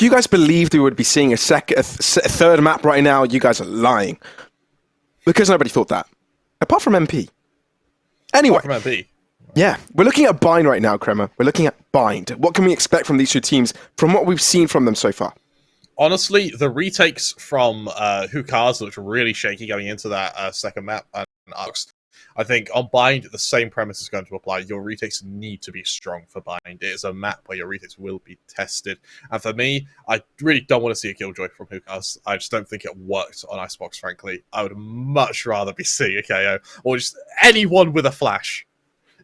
If you guys believed we would be seeing a third map right now, you guys are lying. Because nobody thought that. Apart from MP. Anyway. Apart from MP. Yeah, we're looking at Bind right now, Kremer. We're looking at Bind. What can we expect from these two teams from what we've seen from them so far? Honestly, the retakes from Hukars looked really shaky going into that second map and Arcs. I think on Bind, the same premise is going to apply. Your retakes need to be strong for Bind. It is a map where your retakes will be tested. And for me, I really don't want to see a Killjoy from Hukars. I just don't think it worked on Icebox, frankly. I would much rather be seeing a KO or just anyone with a flash.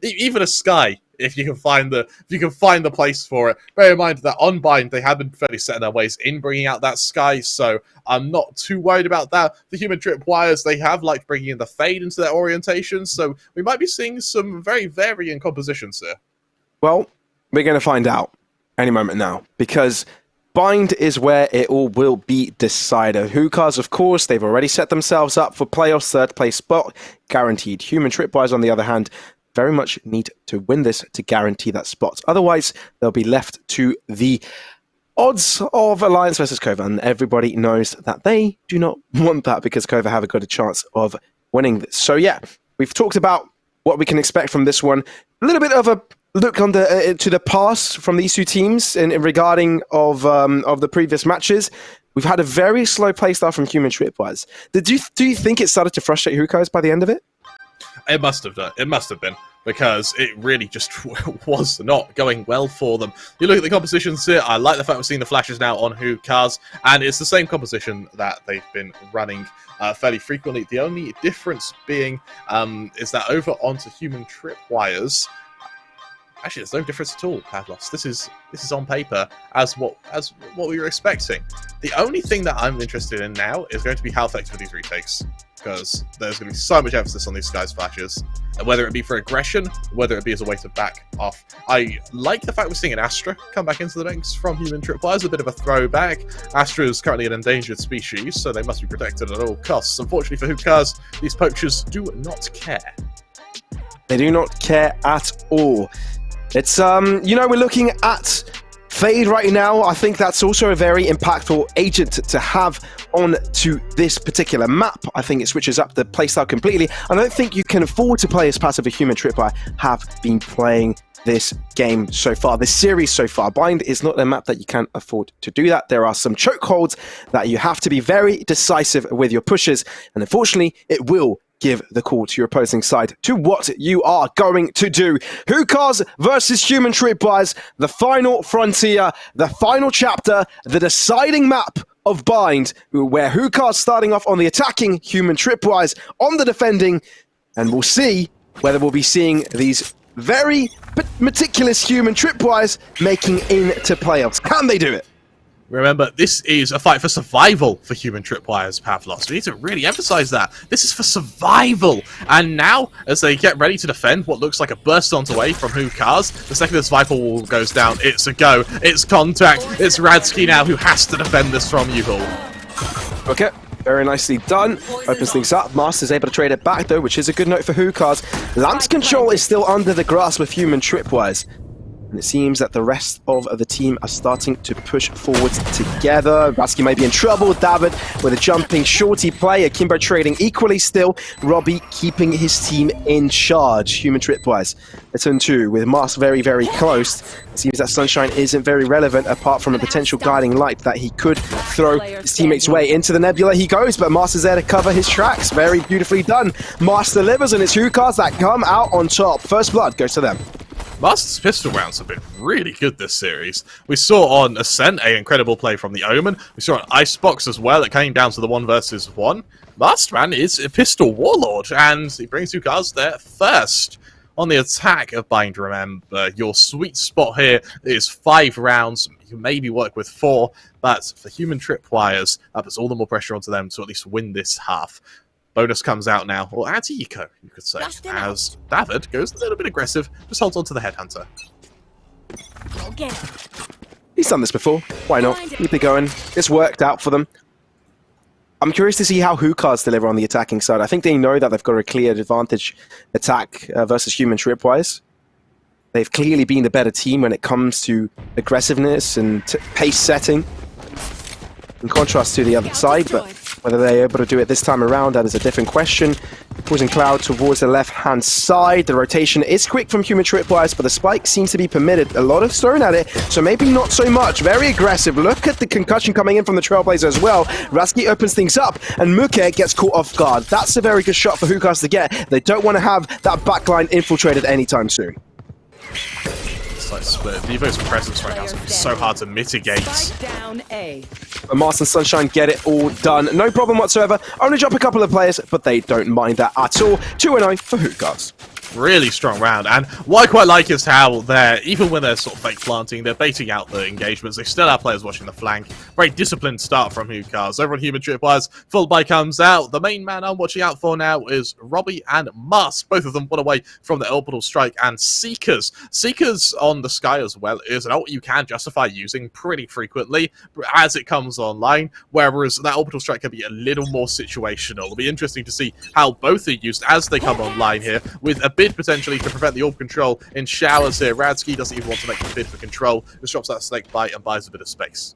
Even a Sky, if you can find the place for it. Bear in mind that on Bind, they have been fairly set in their ways in bringing out that Sky, so I'm not too worried about that. The human tripwires, they have liked bringing in the Fade into their orientation, so we might be seeing some very varying compositions here. Well, we're going to find out any moment now, because Bind is where it all will be decided. Hukars, of course, they've already set themselves up for playoffs, third place spot, guaranteed. Human tripwires, on the other hand, very much need to win this to guarantee that spot. Otherwise, they'll be left to the odds of Alliance versus Kova, and everybody knows that they do not want that because Kova have got a chance of winning this. So yeah, we've talked about what we can expect from this one. A little bit of a look on the to the past from these two teams in regarding of the previous matches. We've had a very slow play start from Human Tripwires. Do you think it started to frustrate Hukars by the end of it? It must have done. It must have been, because it really just was not going well for them. You look at the compositions here, I like the fact we're seeing the flashes now on Hukars, and it's the same composition that they've been running fairly frequently. The only difference being is that over onto Human Tripwires, actually there's no difference at all, Pavlos. This is on paper as what we were expecting. The only thing that I'm interested in now is going to be how effective these retakes, because there's going to be so much emphasis on these guys' flashes, and whether it be for aggression, whether it be as a way to back off. I like the fact we're seeing an Astra come back into the mix from Human Tripwires, a bit of a throwback. Astra is currently an endangered species, so they must be protected at all costs. Unfortunately for Hukars, these poachers do not care. They do not care at all. It's, you know, we're looking at Fade right now. I think that's also a very impactful agent to have on to this particular map. I think it switches up the playstyle completely. I don't think you can afford to play as passive a Human Tripwire have been playing this game so far, this series so far. Bind is not a map that you can afford to do that. There are some chokeholds that you have to be very decisive with your pushes, and unfortunately, it will give the call to your opposing side to what you are going to do. Hukars versus Human Tripwires, the final frontier, the final chapter, the deciding map of Bind, where Hukars starting off on the attacking, Human Tripwires on the defending, and we'll see whether we'll be seeing these very meticulous Human Tripwires making into playoffs. Can they do it? Remember, this is a fight for survival for Human Tripwires, Pavlos. We need to really emphasize that. This is for survival. And now, as they get ready to defend what looks like a burst onto way from Hukars, the second this Viper wall goes down, it's a go. It's contact. It's Radsky now who has to defend this from Yuhul. Okay, very nicely done. Opens things up. Master's able to trade it back, though, which is a good note for Hukars. Lance control is still under the grasp of Human Tripwires. And it seems that the rest of the team are starting to push forwards together. Radsky may be in trouble. David with a jumping shorty play. Akimbo trading equally still. Robbie keeping his team in charge. Human Tripwires. A turn 2 with Mars very, very close. It seems that Sunshine isn't very relevant apart from a potential guiding light that he could throw his teammates' way. Into the nebula he goes, but Master's there to cover his tracks. Very beautifully done. Master delivers, and it's Hukars that come out on top. First blood goes to them. Master's pistol rounds have been really good this series. We saw on Ascent an incredible play from the Omen. We saw an Icebox as well. It came down to the 1 versus 1. Masterman is a pistol warlord, and he brings Hukars there first. On the attack of Bind, remember, your sweet spot here is 5 rounds. You maybe work with 4, but for Human Tripwires, that puts all the more pressure onto them to at least win this half. Bonus comes out now, or anti-eco, you could say, as David goes a little bit aggressive, just holds on to the Headhunter. He's done this before, why not? Keep it going, it's worked out for them. I'm curious to see how Hukars deliver on the attacking side. I think they know that they've got a clear advantage attack versus Human Tripwires. They've clearly been the better team when it comes to aggressiveness and pace setting. in contrast to the other side, but whether they're able to do it this time around, that is a different question. Causing Cloud towards the left-hand side. The rotation is quick from Human Tripwires, but the spike seems to be permitted. A lot of thrown at it, so maybe not so much. Very aggressive. Look at the concussion coming in from the Trailblazer as well. Rasky opens things up, and Muke gets caught off guard. That's a very good shot for Hookahs to get. They don't want to have that backline infiltrated anytime soon. Like split. Devo's presence right now is so hard to mitigate. But Mars and Sunshine get it all done. No problem whatsoever. Only drop a couple of players, but they don't mind that at all. 2-0 for Hookahs. Really strong round, and what I quite like is how they're, even when they're sort of fake planting, they're baiting out the engagements. They still have players watching the flank. Very disciplined start from Hookahs. Over on Human Tripwires, full buy comes out. The main man I'm watching out for now is Robbie and Musk. Both of them one away from the orbital strike, and Seekers. Seekers on the sky as well is an ult you can justify using pretty frequently as it comes online, whereas that orbital strike can be a little more situational. It'll be interesting to see how both are used as they come online here, with a bid potentially to prevent the orb control in showers here. Radsky doesn't even want to make the bid for control. Just drops that snake bite and buys a bit of space.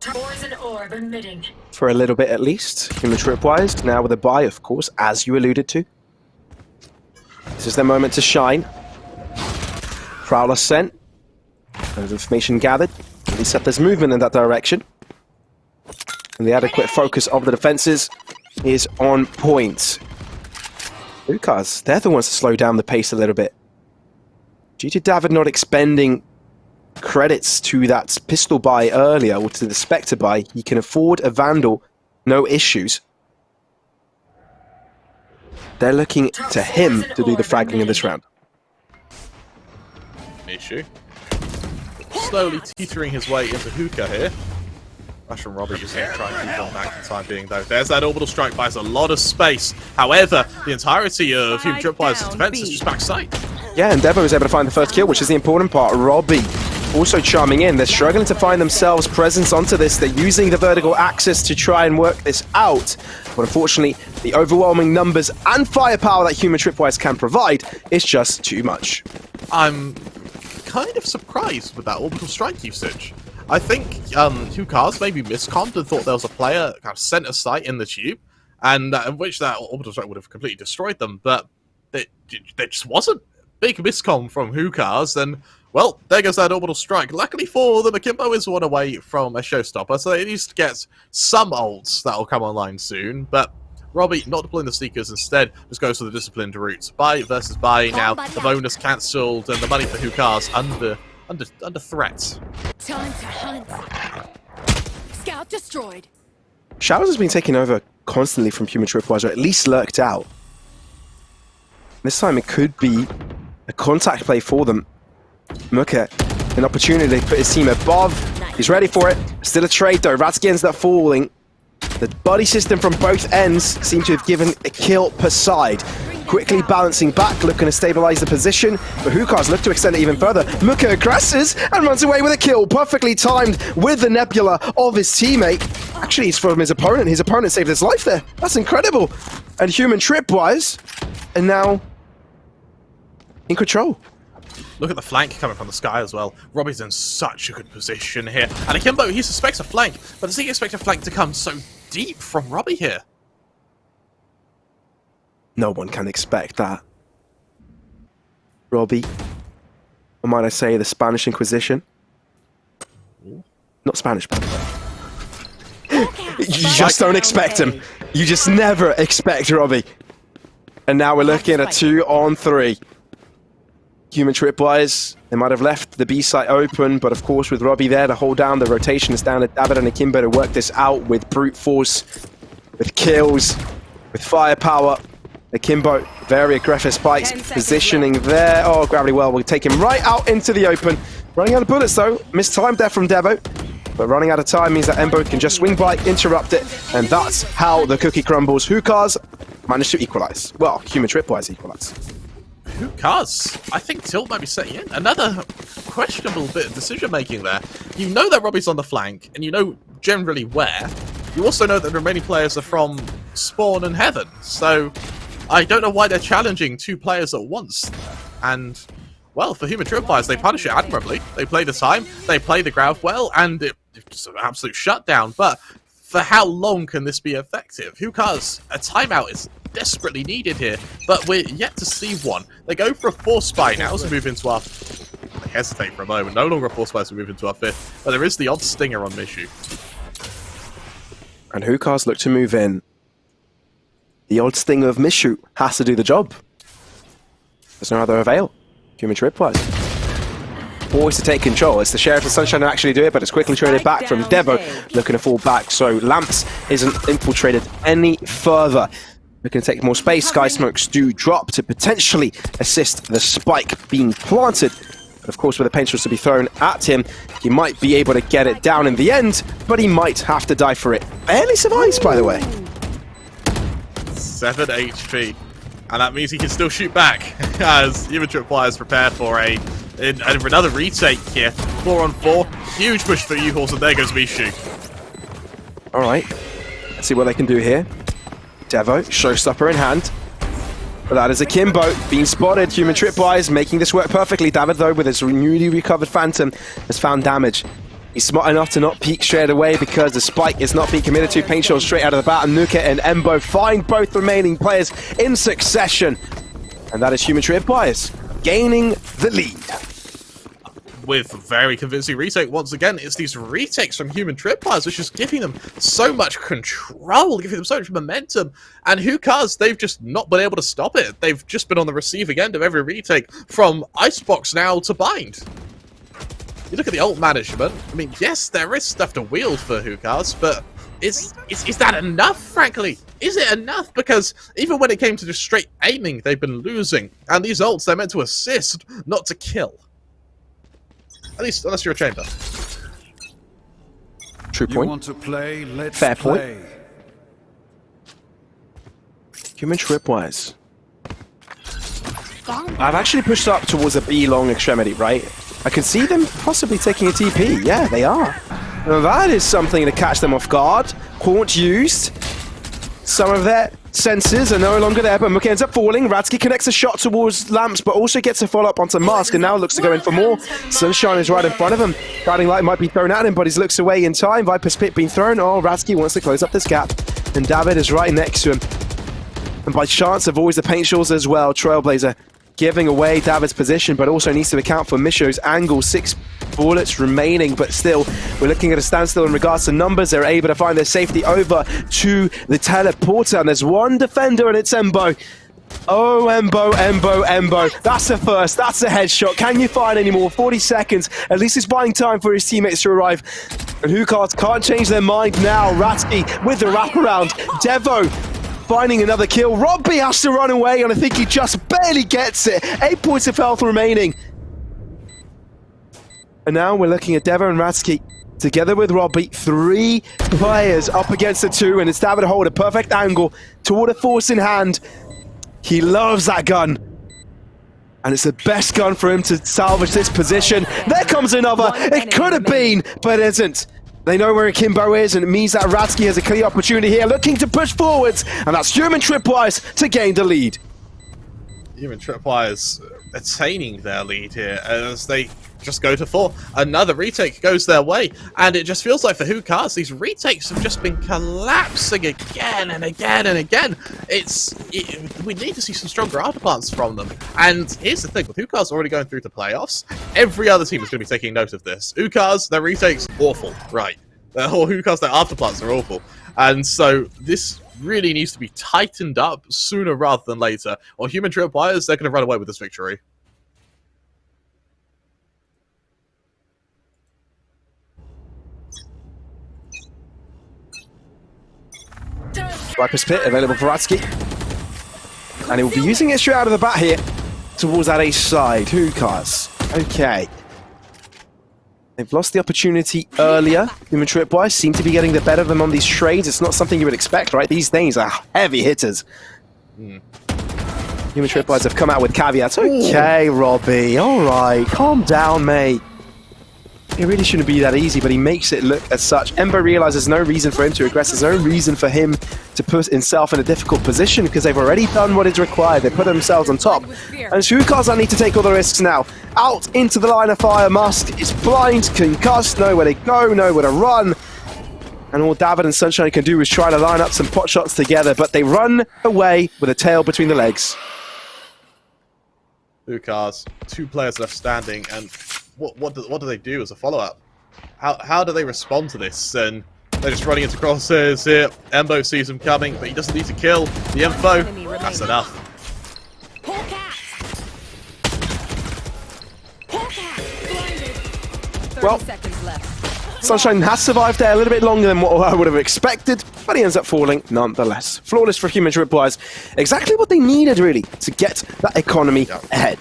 Orb emitting. For a little bit at least. Human Tripwires now with a buy, of course, as you alluded to. This is their moment to shine. Prowler sent. There's information gathered. At least that there's movement in that direction. And the adequate focus of the defenses is on point. Hookahs, they're the ones to slow down the pace a little bit. Due to David not expending credits to that pistol buy earlier, or to the Spectre buy, he can afford a Vandal, no issues. They're looking to him to do the fragging in this round. Issue. Slowly teetering his way into Hookah here. Rush from Robbie just going to try and keep on back for the time being, though. There's that orbital strike, buys a lot of space. However, the entirety of Human Tripwire's defense is just backside. Yeah, and Devo was able to find the first kill, which is the important part. Robbie also charming in. They're struggling to find themselves presence onto this. They're using the vertical axis to try and work this out. But unfortunately, the overwhelming numbers and firepower that Human Tripwires can provide is just too much. I'm kind of surprised with that orbital strike usage. I think Hookahs maybe miscommed and thought there was a player kind of center sight in the tube, and in which that orbital strike would have completely destroyed them, but there just wasn't. Big miscom from Hookahs, and well, there goes that orbital strike. Luckily for them, Akimbo is one away from a showstopper, so they at least get some ults that will come online soon, but Robbie not deploying the Sneakers, instead just goes for the disciplined route. Buy versus buy now, the bonus cancelled, and the money for Hookahs under threat. Time to hunt. Scout destroyed. Showers has been taken over constantly from Human Tripwires, or at least lurked out. This time it could be a contact play for them. Muke, an opportunity to put his team above. He's ready for it. Still a trade though. Ratsky ends up falling. The buddy system from both ends seem to have given a kill per side. Quickly balancing back, looking to stabilize the position, but Hookahs look to extend it even further. Muke aggresses and runs away with a kill, perfectly timed with the Nebula of his teammate. Actually, it's from his opponent. His opponent saved his life there. That's incredible. And Human Tripwires are now in control. Look at the flank coming from the sky as well. Robbie's in such a good position here. And Akimbo, he suspects a flank, but does he expect a flank to come so deep from Robbie here? No one can expect that. Robbie, or might I say the Spanish Inquisition? Ooh. Not Spanish, but you just don't expect him. You just never expect Robbie. And now we're looking at a 2-on-3. Human Tripwires, they might have left the B site open, but of course with Robbie there to hold down, the rotation is down to David and Akimbo to work this out with brute force, with kills, with firepower. Akimbo, very aggressive spikes, positioning there. Oh, Gravity Well will take him right out into the open. Running out of bullets though, mistimed there from Devo. But running out of time means that Embo can just swing by, interrupt it, and that's how the cookie crumbles. Hookahs managed to equalize. Well, Human Tripwires equalize. Hookahs, I think Tilt might be setting in. Another questionable bit of decision-making there. You know that Robbie's on the flank, and you know generally where. You also know that the remaining players are from Spawn and Heaven, so I don't know why they're challenging two players at once. And, well, for Human Tripwires, they punish it admirably. They play the time, they play the ground well, and it's an absolute shutdown. But for how long can this be effective? Who cares? A timeout is desperately needed here, but we're yet to see one. They go for a force spy now as we move into our... They hesitate for a moment. No longer a force spy as we move into our 5th, but there is the odd stinger on Mishu. And Hookahs look to move in. The odd stinger of Mishu has to do the job. There's no other avail. Human Tripwise. Poised to take control. It's the Sheriff of Sunshine who actually do it, but it's quickly traded back from Devo, looking to fall back. So Lamps isn't infiltrated any further. Looking to take more space. Sky Smokes do drop to potentially assist the spike being planted. But of course, with the paint shots to be thrown at him, he might be able to get it down in the end, but he might have to die for it. Barely survives, by the way. 7 HP. And that means he can still shoot back as Human Tripwires prepare for another retake here. 4-on-4. Huge push for U-Horse, and there goes Mishu. Alright. Let's see what they can do here. Devo, showstopper in hand. But that is a Kimbo being spotted. Human Tripwise making this work perfectly. David, though, with his newly recovered Phantom, has found damage. He's smart enough to not peek straight away because the spike is not being committed to. Paint shot straight out of the bat, and Nuka and Embo find both remaining players in succession. And that is Human Tripwise gaining the lead. With very convincing retake once again. It's these retakes from Human Tripwires which is giving them so much control, giving them so much momentum. And who cares? They've just not been able to stop it. They've just been on the receiving end of every retake, from Icebox now to Bind. You look at the ult management. I mean, yes, there is stuff to wield for Hookahs, but is that enough, frankly? Is it enough? Because even when it came to just straight aiming, they've been losing. And these ults, they're meant to assist, not to kill. At least, unless you're a chamber. True point. You want to play? Let's Fair play. point. Human Tripwise. I've actually pushed up towards the B long extremity, right? I can see them possibly taking a TP. Yeah, they are. Now that is something to catch them off guard. Haunt used. Some of their senses are no longer there, but Mook ends up falling. Ratsky connects a shot towards Lamps, but also gets a follow-up onto Mask, and now looks to go in for more. Sunshine is right in front of him. Guiding Light might be thrown at him, but he looks away in time. Viper's Pit being thrown. Oh, Ratsky wants to close up this gap, and David is right next to him. And by chance, avoids the paint shawls as well. Trailblazer giving away David's position, but also needs to account for Misho's angle. 6 bullets remaining, but still, we're looking at a standstill in regards to numbers. They're able to find their safety over to the teleporter, and there's one defender, and it's Embo. Oh, Embo, Embo, Embo. That's the first. That's the headshot. Can you find any more? 40 seconds. At least he's buying time for his teammates to arrive. And Hookahs can't change their mind now. Ratsky with the wraparound. Devo finding another kill. Robbie has to run away, and I think he just barely gets it. 8 points of health remaining. And now we're looking at Devo and Ratsky together with Robbie. 3 players up against the 2, and it's David to hold a perfect angle toward a force in hand. He loves that gun. And it's the best gun for him to salvage this position. There comes another. It could have been, but it isn't. They know where Kimbo is, and it means that Ratsky has a clear opportunity here, looking to push forwards, and that's Human Tripwise to gain the lead. Human Tripwires attaining their lead here as they just go to 4. Another retake goes their way, and it just feels like for Hookahs, these retakes have just been collapsing again and again and again. We need to see some stronger afterplants from them. And here's the thing, with Hookahs already going through to playoffs, every other team is going to be taking note of this. Hookahs, their retakes, awful. Right. Their whole Hookahs, their afterplants are awful. And so this really needs to be tightened up sooner rather than later, or Human Tripwires, they're going to run away with this victory. Viper's Pit available for Ratsky. And he will be using it straight out of the bat here towards that ace side. Hookahs. Okay. They've lost the opportunity earlier. Human Tripwise seem to be getting the better of them on these trades. It's not something you would expect, right? These things are heavy hitters. Human Tripwise have come out with caveats. Okay, Robbie. All right. Calm down, mate. It really shouldn't be that easy, but he makes it look as such. Ember realizes there's no reason for him to regress. There's no reason for him to put himself in a difficult position because they've already done what is required. They put themselves on top. And Hookahs need to take all the risks now. Out into the line of fire. Musk is blind, concussed, nowhere to go, nowhere to run. And all David and Sunshine can do is try to line up some pot shots together, but they run away with a tail between the legs. Lucas, 2 players left standing, and what do they do as a follow-up? How do they respond to this? And they're just running into crosshairs here. Embo sees him coming, but he doesn't need to kill the info. That's enough. Pull cat. Pull cat. Blinded. 30 Well, seconds left. Sunshine has survived there a little bit longer than what I would have expected, but he ends up falling nonetheless. Flawless for Human Tripwires. Exactly what they needed, really, to get that economy ahead.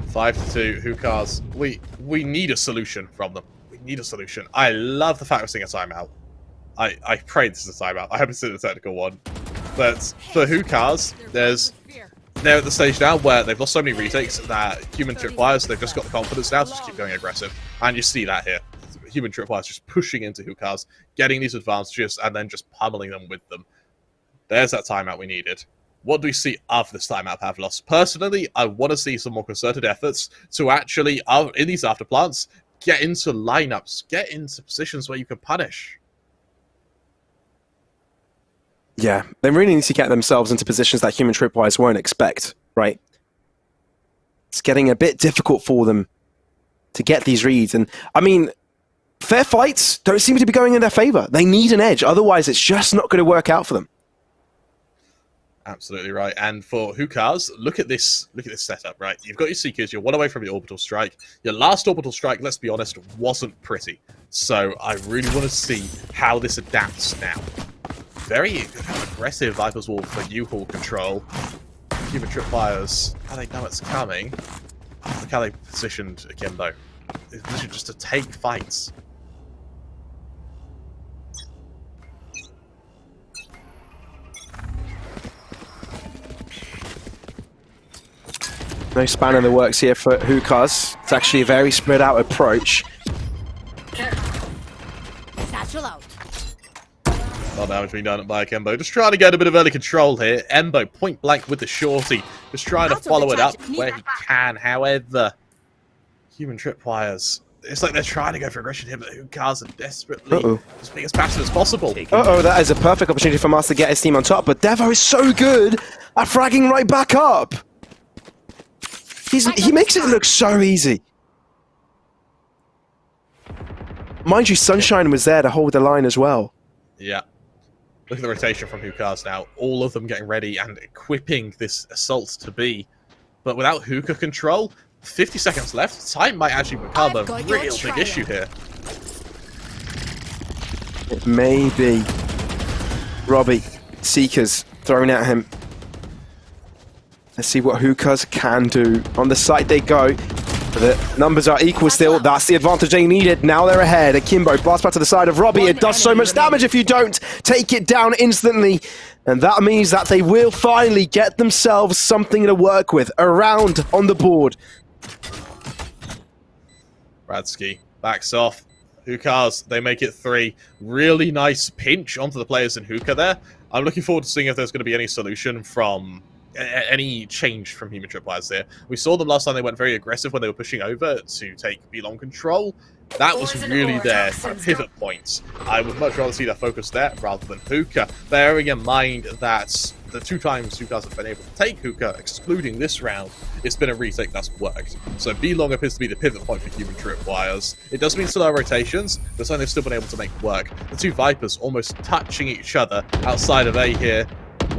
5-2, Hookahs. We need a solution from them. We need a solution. I love the fact we're seeing a timeout. I pray this is a timeout. I hope it's a technical one. But for Hookahs, they're at the stage now where they've lost so many retakes that Human Tripwires, they've just got the confidence now to just keep going aggressive. And you see that here. Human Tripwires just pushing into Hookahs, getting these advantages, and then just pummeling them with them. There's that timeout we needed. What do we see after this timeout, Pavlos? Personally, I want to see some more concerted efforts to actually, in these afterplants, get into lineups, get into positions where you can punish. Yeah, they really need to get themselves into positions that Human Tripwires won't expect, right? It's getting a bit difficult for them to get these reads. And, I mean, fair fights don't seem to be going in their favor. They need an edge, otherwise it's just not going to work out for them. Absolutely right. And for Hookahs, look at this setup, right? You've got your Seekers, you're 1 away from your orbital strike. Your last orbital strike, let's be honest, wasn't pretty. So I really want to see how this adapts now. Very aggressive Viper's Wall for U-Haul control. Human Tripwires, how they know it's coming. Look how they positioned Akimbo. They're positioned just to take fights. No span in the works here for Hookahs. It's actually a very spread out approach. Satchel out. Not damage being done by Akimbo. Just trying to get a bit of early control here. Embo point blank with the shorty. Just trying to follow it up where he can. However, Human Tripwires, it's like they're trying to go for aggression here, but Hookahs are desperately just being as passive as possible. That is a perfect opportunity for Mars to get his team on top, but Devo is so good at fragging right back up. He makes it look so easy. Mind you, Sunshine was there to hold the line as well. Yeah. Look at the rotation from Hookahs now. All of them getting ready and equipping this assault to be. But without Hookah control, 50 seconds left. Time might actually become a real big issue here. It may be. Robbie, Seekers thrown at him. Let's see what Hookahs can do. On the side they go. The numbers are equal still. That's the advantage they needed. Now they're ahead. Akimbo blast back to the side of Robbie. It does so much damage if you don't take it down instantly. And that means that they will finally get themselves something to work with. A round on the board. Radsky backs off. Hookahs, they make it 3. Really nice pinch onto the players in Hookah there. I'm looking forward to seeing if there's going to be any solution from any change from Human Tripwires there. We saw them last time. They went very aggressive when they were pushing over to take B-Long control. That was really their kind of pivot points. I would much rather see their focus there rather than Hookah. Bearing in mind that the 2 times Hookahs have been able to take Hookah, excluding this round, it's been a retake that's worked. So B-Long appears to be the pivot point for Human Tripwires. It does mean slower rotations, but something they've still been able to make work. The 2 Vipers almost touching each other outside of A here.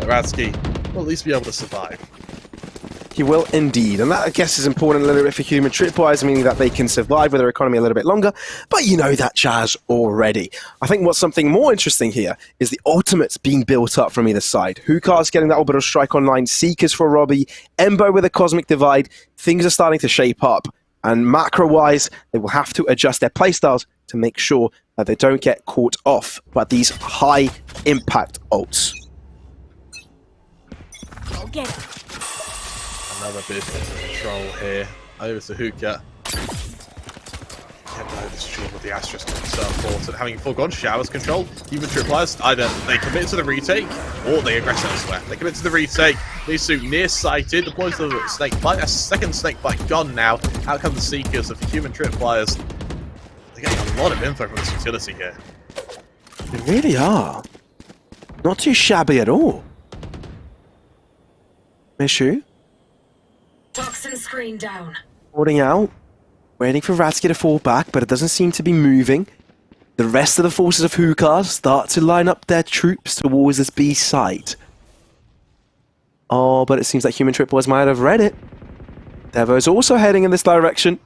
Radsky will at least be able to survive. He will indeed, and that I guess is important a little bit for Human Tripwires, meaning that they can survive with their economy a little bit longer, but you know that jazz already. I think what's something more interesting here is the ultimates being built up from either side. Hookahs getting that orbital strike online, Seekers for Robbie, Embo with a Cosmic Divide. Things are starting to shape up, and macro-wise, they will have to adjust their playstyles to make sure that they don't get caught off by these high-impact ults. Go get it. Another bit of control here. Over to Hookah. Can't know this shield with the Asterisk is so important. Having foregone Showers control, Human Tripwires, either they commit to the retake or they aggress elsewhere. They commit to the retake. Nisu near-sighted, deploys the Snake Bite. A second Snake Bite gone now. Out come the Seekers of Human Tripwires. They're getting a lot of info from this utility here. They really are. Not too shabby at all. Mishu. Toxin screen down. Holding out. Waiting for Ratsky to fall back, but it doesn't seem to be moving. The rest of the forces of Hukar start to line up their troops towards this B site. Oh, but it seems like Human Tripwires might have read it. Devo's also heading in this direction.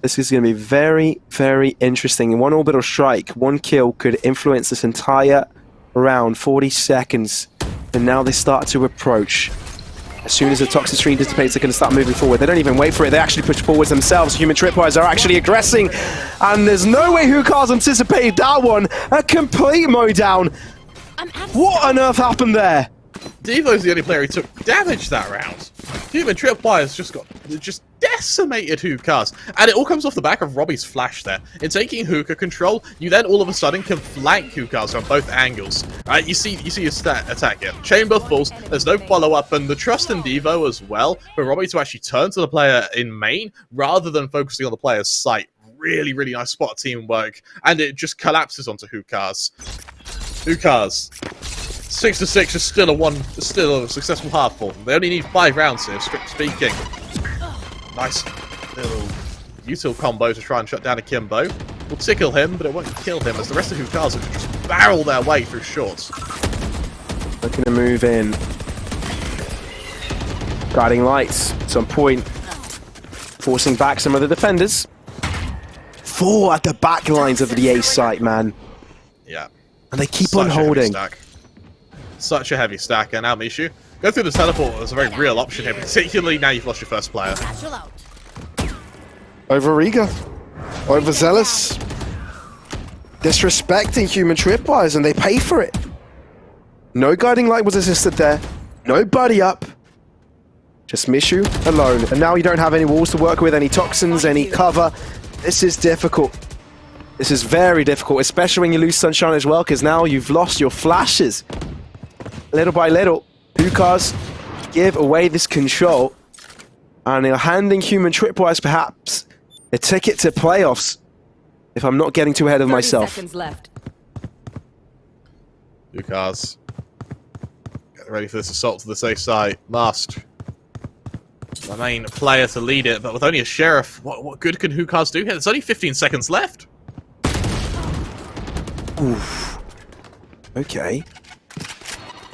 This is going to be very, very interesting. One orbital strike, one kill could influence this entire round. 40 seconds. And now they start to approach. As soon as the toxic stream dissipates, they're going to start moving forward. They don't even wait for it. They actually push forwards themselves. Human Tripwires are actually aggressing. And there's no way Hukar's anticipated that one. A complete mowdown. What on earth happened there? Devo's the only player who took damage that round. Human Tripwires just decimated Hukars. And it all comes off the back of Robbie's flash there. In taking Hookah control, you then all of a sudden can flank Hukars from both angles. Right, you see his attack here. Chamber falls, there's no follow-up, and the trust in Devo as well, for Robbie to actually turn to the player in main, rather than focusing on the player's site. Really, really nice spot teamwork. And it just collapses onto Hukars. Hukars. 6-6 is still a successful half for them. They only need 5 rounds here, strictly speaking. Nice little util combo to try and shut down Akimbo. Will tickle him, but it won't kill him, as the rest of Hukars will just barrel their way through shorts. Looking to move in. Guiding lights at some point. Forcing back some of the defenders. 4 at the back lines of the A site, man. Yeah. And they keep on holding. Such a heavy stack, and now Mishu. Go through the teleport is a very real option here, particularly now you've lost your first player. Satchel out. Overeager. Overzealous. Disrespecting Human Tripwires, and they pay for it. No guiding light was assisted there. No buddy up. Just Mishu alone. And now you don't have any walls to work with, any toxins, any cover. This is difficult. This is very difficult, especially when you lose Sunshine as well, because now you've lost your flashes. Little by little, Hukars give away this control, and they're handing Human Tripwires perhaps a ticket to playoffs, if I'm not getting too ahead of myself. Seconds left. Hukars. Get ready for this assault to the safe side. Must. The main player to lead it, but with only a sheriff, what good can Hukars do here? There's only 15 seconds left. Oof. Okay.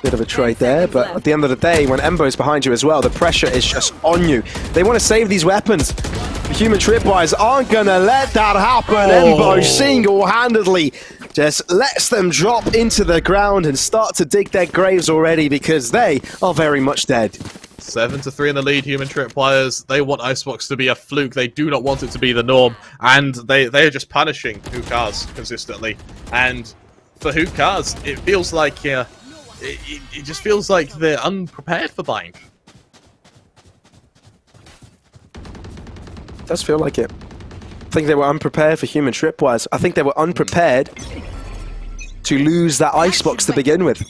Bit of a trade there, but at the end of the day, when Embo's behind you as well, the pressure is just on you. They want to save these weapons. The Human Tripwires aren't going to let that happen. Embo single-handedly just lets them drop into the ground and start to dig their graves already, because they are very much dead. 7-3 in the lead, Human Tripwires. They want Icebox to be a fluke. They do not want it to be the norm. And they are just punishing Hukars consistently. And for Hukars, it feels like it just feels like they're unprepared for Bind. It does feel like it. I think they were unprepared for Human Tripwires. I think they were unprepared to lose that Icebox to begin with.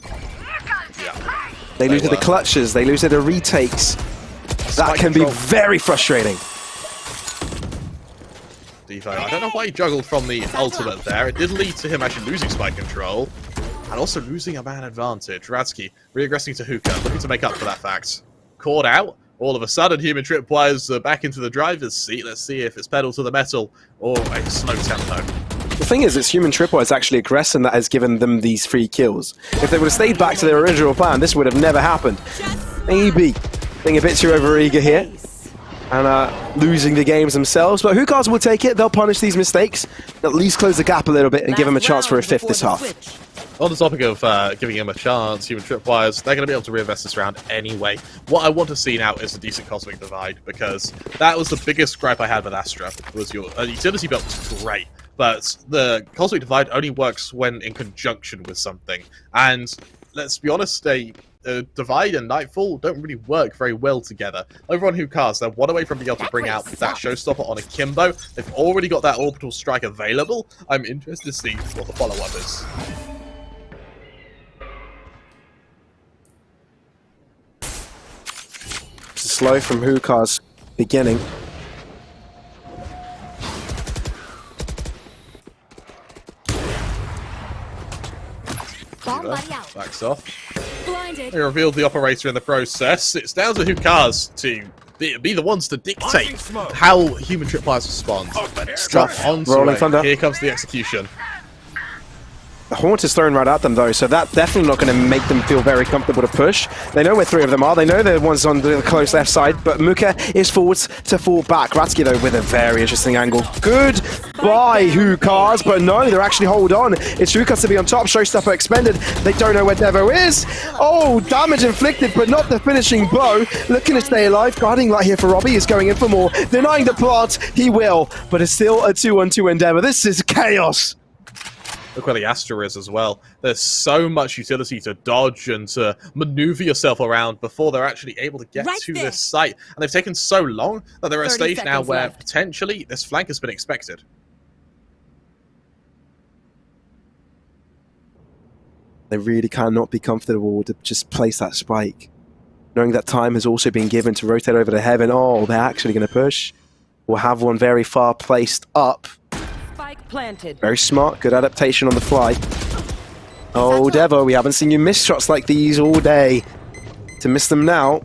Yeah. They lose to the clutches, they lose to the retakes. That can be very frustrating. Devo, I don't know why he juggled from the ultimate there. It did lead to him actually losing spike control. And also losing a man advantage. Radsky reaggressing to Hookah, looking to make up for that fact. Caught out. All of a sudden, Human Tripwires back into the driver's seat. Let's see if it's pedal to the metal or a slow tempo. The thing is, it's Human Tripwires actually aggressing that has given them these 3 kills. If they would have stayed back to their original plan, this would have never happened. Maybe being a bit too overeager here and losing the games themselves. But Hukars will take it. They'll punish these mistakes. At least close the gap a little bit and give them a chance for a 5th this half. On the topic of giving him a chance, Human Tripwires, they're going to be able to reinvest this round anyway. What I want to see now is a decent Cosmic Divide, because that was the biggest gripe I had with Astra. Was your utility belt was great, but the Cosmic Divide only works when in conjunction with something. And let's be honest, a Divide and Nightfall don't really work very well together. Over on Hukars, they're one away from being able to bring out that showstopper on Akimbo. They've already got that orbital strike available. I'm interested to see what the follow-up is. Slow from Hukars beginning. Backs off. Blinded. They revealed the operator in the process. It's down to Hukars to be the ones to dictate how human tripwires respond. Strap onto Rolling it. Thunder. Here comes the execution. The Haunt is thrown right at them though, so that's definitely not going to make them feel very comfortable to push. They know where three of them are, they know the one's on the close left side, but Muka is forwards to fall back. Ratsky though with a very interesting angle. Good by Hukars, but no, they're actually hold on. It's Hukars to be on top, Showstopper expended. They don't know where Devo is. Oh, damage inflicted, but not the finishing blow. Looking to stay alive, guarding light here for Robbie is going in for more. Denying the plant, he will, but it's still a 2-on-2 endeavor. This is chaos. Look where the Astra is as well. There's so much utility to dodge and to maneuver yourself around before they're actually able to get to this site. And they've taken so long that they're at a stage now where potentially this flank has been expected. They really cannot be comfortable to just place that spike. Knowing that time has also been given to rotate over to heaven. Oh, they're actually going to push. We'll have one very far placed up. Planted. Very smart, good adaptation on the fly. Oh, Devo, we haven't seen you miss shots like these all day. To miss them now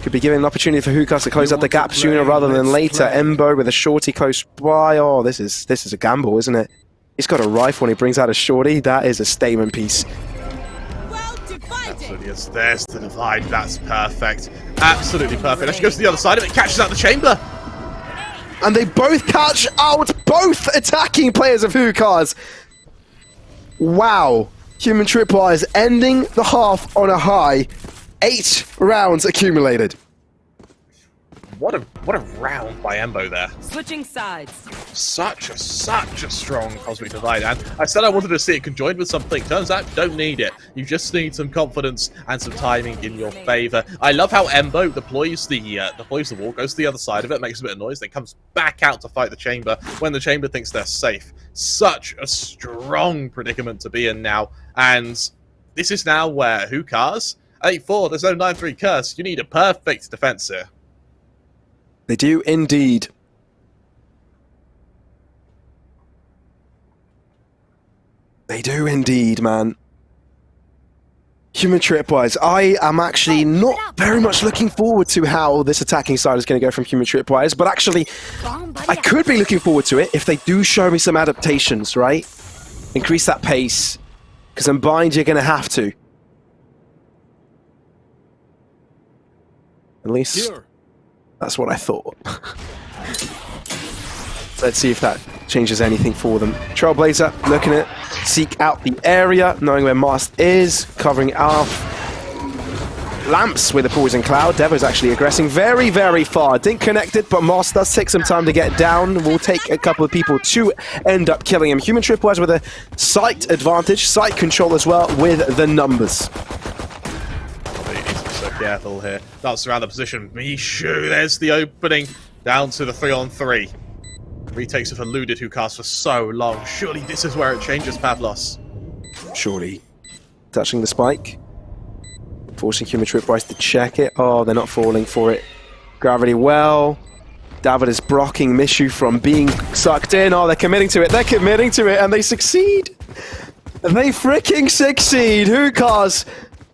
could be giving an opportunity for Hukars to close out the gap sooner rather than later. Embo with a shorty close by. Oh, this is a gamble, isn't it? He's got a rifle when he brings out a shorty. That is a statement piece. Absolutely, yes. There's the divide. That's perfect. Absolutely perfect. As she goes to the other side of it, catches out the chamber. And they both catch out both attacking players of Hukars. Wow. Human Tripwires ending the half on a high. 8 rounds accumulated. What a round by Embo there. Switching sides. Such a strong Cosmic Divide. And I said I wanted to see it conjoined with something. Turns out you don't need it. You just need some confidence and some timing in your favor. I love how Embo deploys the wall, goes to the other side of it, makes a bit of noise, then comes back out to fight the chamber when the chamber thinks they're safe. Such a strong predicament to be in now. And this is now where Hukars 8-4, there's no 9-3 curse. You need a perfect defense here. They do indeed. They do indeed, man. Human Tripwires, I am actually not very much looking forward to how this attacking side is going to go from Human Tripwires, but actually, I could be looking forward to it if they do show me some adaptations, right? Increase that pace, because in bind you're going to have to. At least... that's what I thought. Let's see if that changes anything for them. Trailblazer looking at seek out the area, knowing where Mast is, covering off Lamps with a poison cloud. Devo's actually aggressing very, very far. Didn't connect it, but Mast does take some time to get down. Will take a couple of people to end up killing him. Human Tripwires with a sight advantage, sight control as well with the numbers. Careful here. That's around the position. Mishu, there's the opening. Down to the 3-on-3. Retakes have eluded Hukars for so long. Surely this is where it changes, Pavlos. Surely. Touching the spike. Forcing Human Tripwires to check it. Oh, they're not falling for it. Gravity well. David is blocking Mishu from being sucked in. Oh, they're committing to it. They're committing to it, and they succeed. They freaking succeed. Hukars.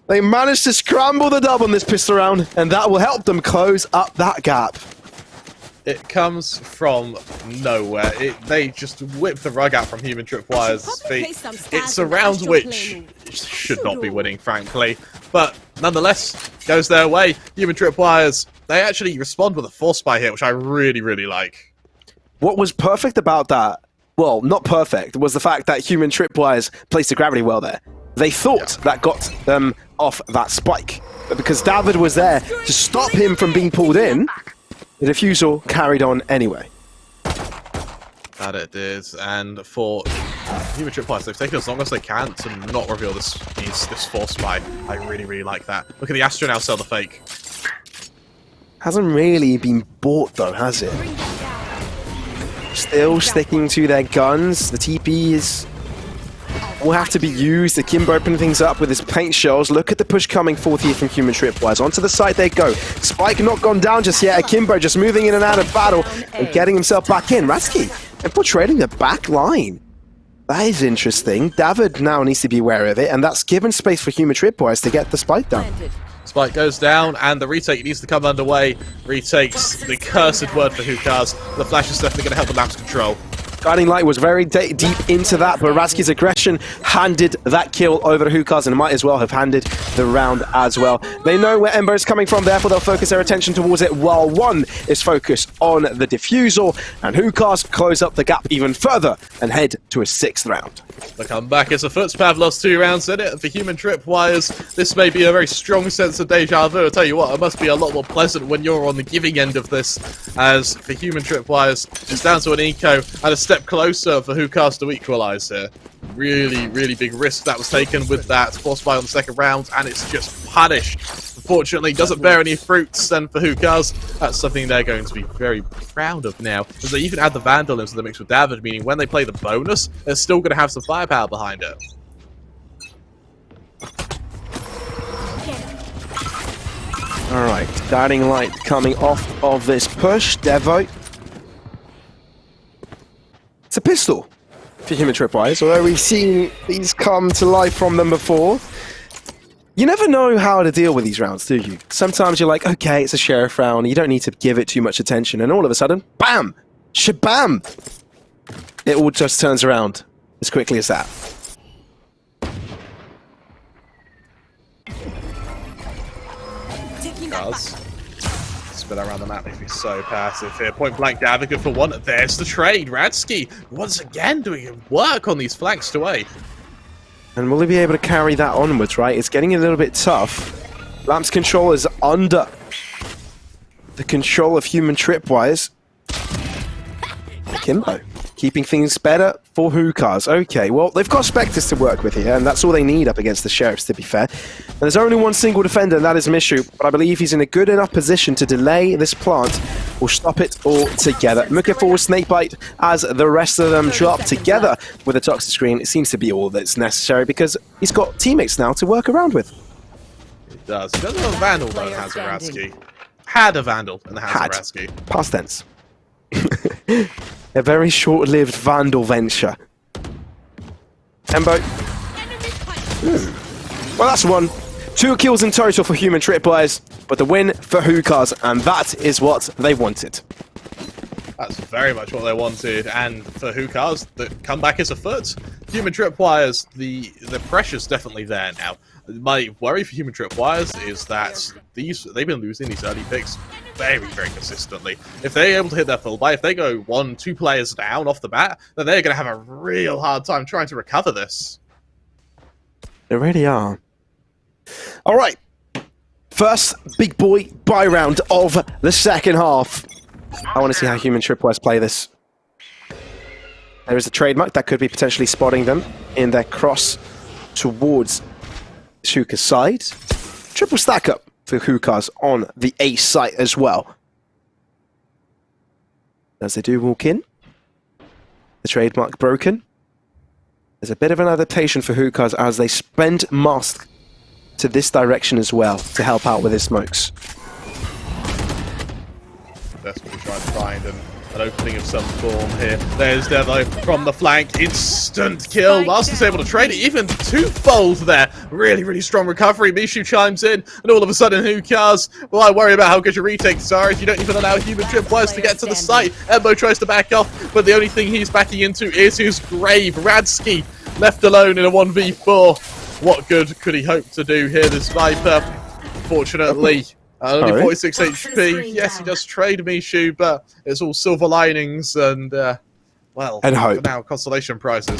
They managed to scramble the dub on this pistol round, and that will help them close up that gap. It comes from nowhere. They just whip the rug out from Human Tripwire's feet. It's a round which should not be winning, frankly. But nonetheless, goes their way. Human Tripwires, they actually respond with a force spy here, which I really, really like. What was perfect about that, well, not perfect, was the fact that Human Tripwires placed the gravity well there. They thought that got them off that spike. But because David was there to stop him from being pulled in, the defusal carried on anyway. That it is. And for Human Tripwires, they've taken as long as they can to not reveal this force spy. I really, really like that. Look at the Astra now sell the fake. Hasn't really been bought though, has it? Still sticking to their guns. The TP will have to be used. The Kimbo opening things up with his paint shells. Look at the push coming forth here from Human Tripwires. Onto the side they go. Spike not gone down just yet. Akimbo just moving in and out of battle and getting himself back in. Ratsky infiltrating the back line. That is interesting. David now needs to be aware of it, and that's given space for Human Tripwires to get the spike down. Planted. Spike goes down, and the retake needs to come underway. Retakes the cursed word for Hookahs. The flash is definitely going to help the map's control. Guiding Light was very deep into that, but Ratsky's aggression handed that kill over to Hookahs, and might as well have handed the round as well. They know where Ember is coming from, therefore they'll focus their attention towards it, while one is focused on the defusal, and Hookahs close up the gap even further and head to a 6th round. The comeback is afoot. Pavlos 2 rounds in it for Human Tripwires. This may be a very strong sense of deja vu. I'll tell you what, it must be a lot more pleasant when you're on the giving end of this. As for Human Tripwires, it's down to an eco and a step closer for Hookahs to equalise here. Really, really big risk that was taken with that force buy on the 2nd round, and it's just punished. Unfortunately, doesn't bear any fruits, and for Hookahs, that's something they're going to be very proud of now. As they even add the Vandal into the mix with David, meaning when they play the bonus, they're still going to have some firepower behind it. Alright, Guiding Light coming off of this push. Devo. It's a pistol for Human Tripwires, although we've seen these come to life from them before. You never know how to deal with these rounds, do you? Sometimes you're like, okay, it's a sheriff round, you don't need to give it too much attention, and all of a sudden, bam! Shabam! It all just turns around as quickly as that. Does. Spin around the map if he's so passive here. Point blank David, good for one. There's the trade. Radsky once again doing work on these flanks to A. And will he be able to carry that onwards, right? It's getting a little bit tough. Lamp's control is under the control of Human Tripwires. Kimbo, keeping things better for Hookahs. Okay, well, they've got Spectres to work with here, and that's all they need up against the Sheriffs, to be fair. And there's only one single defender, and that is Mishu, but I believe he's in a good enough position to delay this plant or stop it all together. Looking forward Snakebite as the rest of them drop together with a toxic screen. It seems to be all that's necessary because he's got teammates now to work around with. He does. He doesn't have a Vandal, though, in hands of Radsky. Had a Vandal in the hands of Radsky. Past tense. A very short-lived Vandal venture. Embo. Well, that's one. 2 kills in total for Human Tripwires, but the win for Hookahs, and that is what they wanted. That's very much what they wanted, and for Hookahs, the comeback is afoot. Human Tripwires, the pressure's definitely there now. My worry for Human Tripwires is that they've been losing these early picks very, very consistently. If they're able to hit their full buy, if they go 1-2 players down off the bat, then they're going to have a real hard time trying to recover this. They really are. All right. First big boy buy round of the second half. I want to see how Human Tripwires play this. There is a trademark that could be potentially spotting them in their cross towards Shuka's side. Triple stack up for Hookahs on the A site as well. As they do walk in, the trademark broken. There's a bit of an adaptation for Hookahs as they spend mask to this direction as well to help out with his smokes. Desperately trying to find an opening of some form here. There's Devo from the flank. Instant kill. Master's able to trade it even twofold there. Really, really strong recovery. Mishu chimes in, and all of a sudden, Hookahs, well, I worry about how good your retakes are if you don't even allow Human Tripwires to get to the site. Embo tries to back off, but the only thing he's backing into is his grave. Radsky left alone in a 1v4. What good could he hope to do here, this Viper? Fortunately, only 46 HP. Yes, he does trade Mishu, but it's all silver linings and, well, and hope. For now, consolation prizes.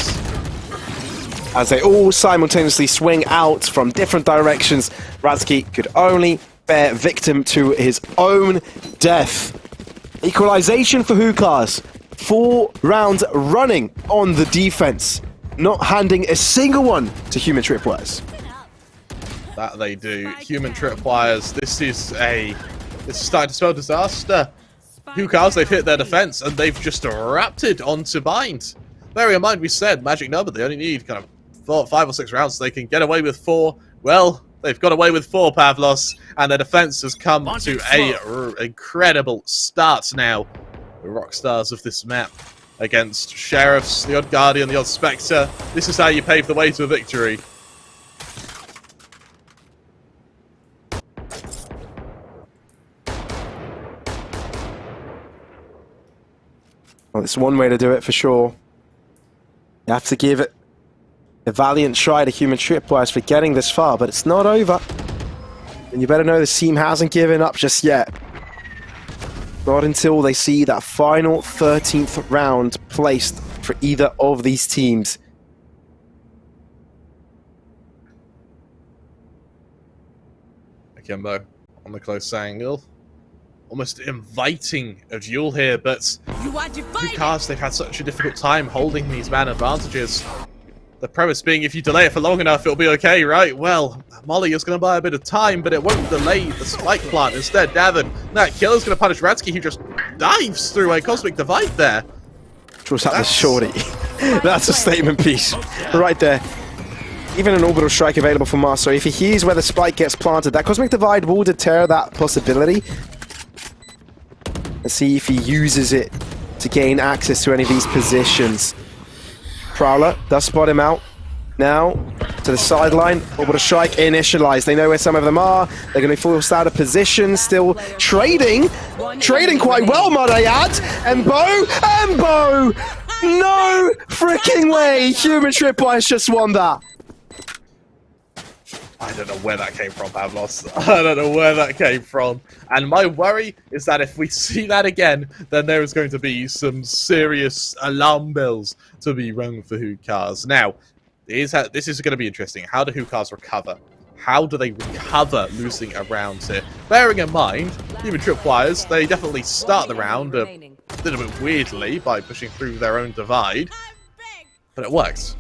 As they all simultaneously swing out from different directions, Radsky could only bear victim to his own death. Equalization for Hookahs. 4 rounds running on the defense, not handing a single one to Human Tripwires. That they do. Human Tripwires, this is starting to spell disaster. Hookahs, they've hit their defense and they've just erupted onto Bind. Bearing in mind, we said magic number, they only need kind of 5 or 6 rounds so they can get away with 4. Well, they've got away with 4, Pavlos, and their defense has come to a incredible start now. The rock stars of this map. against Sheriffs, the odd Guardian, the odd Spectre. This is how you pave the way to a victory. Well, it's one way to do it for sure. You have to give it a valiant try to Human Tripwires for getting this far, but it's not over. And you better know the team hasn't given up just yet. Not until they see that final 13th round placed for either of these teams. Akimbo on the close angle. Almost inviting a duel here, but You are divided. Lucas, they've had such a difficult time holding these man advantages. The premise being if you delay it for long enough, it'll be okay, right? Well, Molly is going to buy a bit of time, but it won't delay the spike plant. Instead, Davin, that kill is going to punish Ratsky, who just dives through a Cosmic Divide there. Draws out the shorty. That's a statement piece right there. Even an orbital strike available for Mars, so if he hears where the spike gets planted, that Cosmic Divide will deter that possibility. Let's see if he uses it to gain access to any of these positions. Prowler does spot him out. Now, to the sideline. Orbital strike initialized. They know where some of them are. They're going to be forced out of position. Still trading. Trading quite well, might I add. Embo! No freaking way! Human Tripwires just won that. I don't know where that came from, Pavlos. I don't know where that came from. And my worry is that if we see that again, then there is going to be some serious alarm bells to be rung for Hookahs. Now, this is going to be interesting. How do Hookahs recover? How do they recover losing a round here? Bearing in mind, Human Tripwires, they definitely start the round a little bit weirdly by pushing through their own divide. But it worked.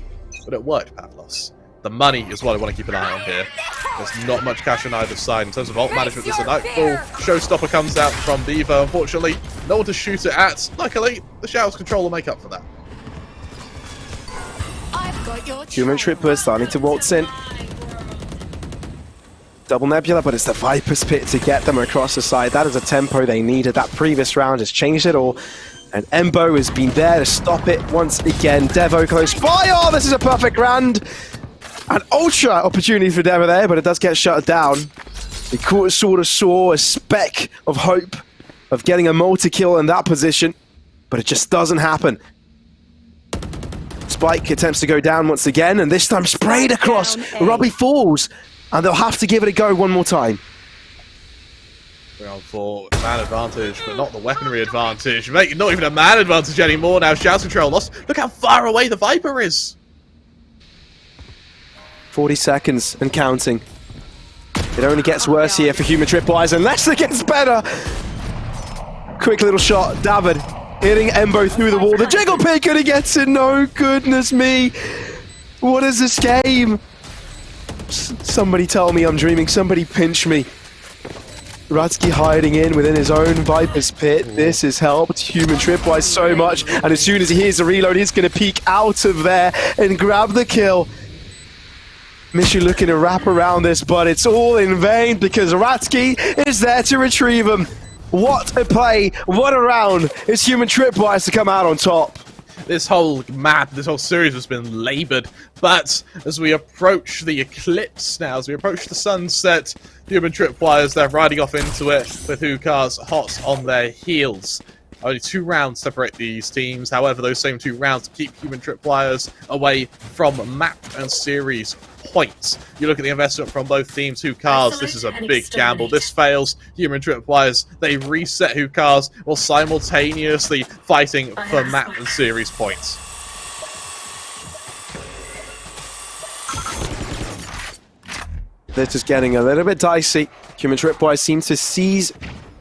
Pavlos. The money is what I want to keep an eye on here. There's not much cash on either side. In terms of ult management, there's a Nightfall. Showstopper comes out from Beaver. Unfortunately, no one to shoot it at. Luckily, the Showers control will make up for that. I've got your Human Tripwires starting to waltz in. Double Nebula, but it's the Viper's Pit to get them across the side. That is a tempo they needed. That previous round has changed it all. And Embo has been there to stop it once again. Devo close by. Oh, this is a perfect round. An ultra opportunity for Devo there, but it does get shut down. He sort of saw a speck of hope of getting a multi-kill in that position, but it just doesn't happen. Spike attempts to go down once again, and this time sprayed across. Robbie falls, and they'll have to give it a go one more time. Round 4, man advantage, but not the weaponry advantage. Mate, not even a man advantage anymore now. Shouts control lost. Look how far away the Viper is. 40 seconds and counting. It only gets worse here for Human Tripwires unless it gets better. Quick little shot. David hitting Embo through the wall. The jiggle pick and he gets it. No, goodness me. What is this game? Somebody tell me I'm dreaming. Somebody pinch me. Ratsky hiding in within his own Viper's Pit. This has helped Human Tripwires so much. And as soon as he hears the reload, he's going to peek out of there and grab the kill. Mishu looking to wrap around this, but it's all in vain because Ratsky is there to retrieve him. What a play, what a round. It's Human Tripwires to come out on top. This whole map, this whole series has been laboured, but as we approach the eclipse now, as we approach the sunset, Human Tripwires, they're riding off into it with Hookahs hot on their heels. Only 2 rounds separate these teams. However, those same 2 rounds keep Human Tripwires away from map and series points. You look at the investment from both teams. Hookahs, this is a big gamble. This fails. Human Tripwires, they reset Hookahs while simultaneously fighting for map and series points. They're just getting a little bit dicey. Human Tripwires seem to seize,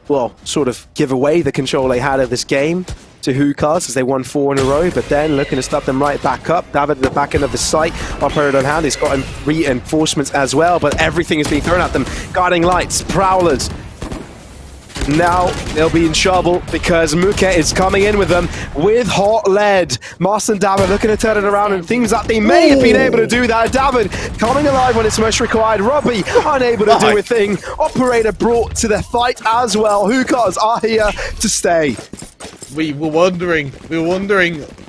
well, sort of give away the control they had of this game to Hookahs as they won 4 in a row, but then looking to stop them right back up. David at the back end of the site, operator on hand. He's got reinforcements as well, but everything is being thrown at them. Guarding lights, prowlers. Now they'll be in trouble because Muke is coming in with them with hot lead. Master and David looking to turn it around and things that they may have been able to do that. David coming alive when it's most required. Robbie unable to do a thing. Operator brought to the fight as well. Hookahs are here to stay. we were wondering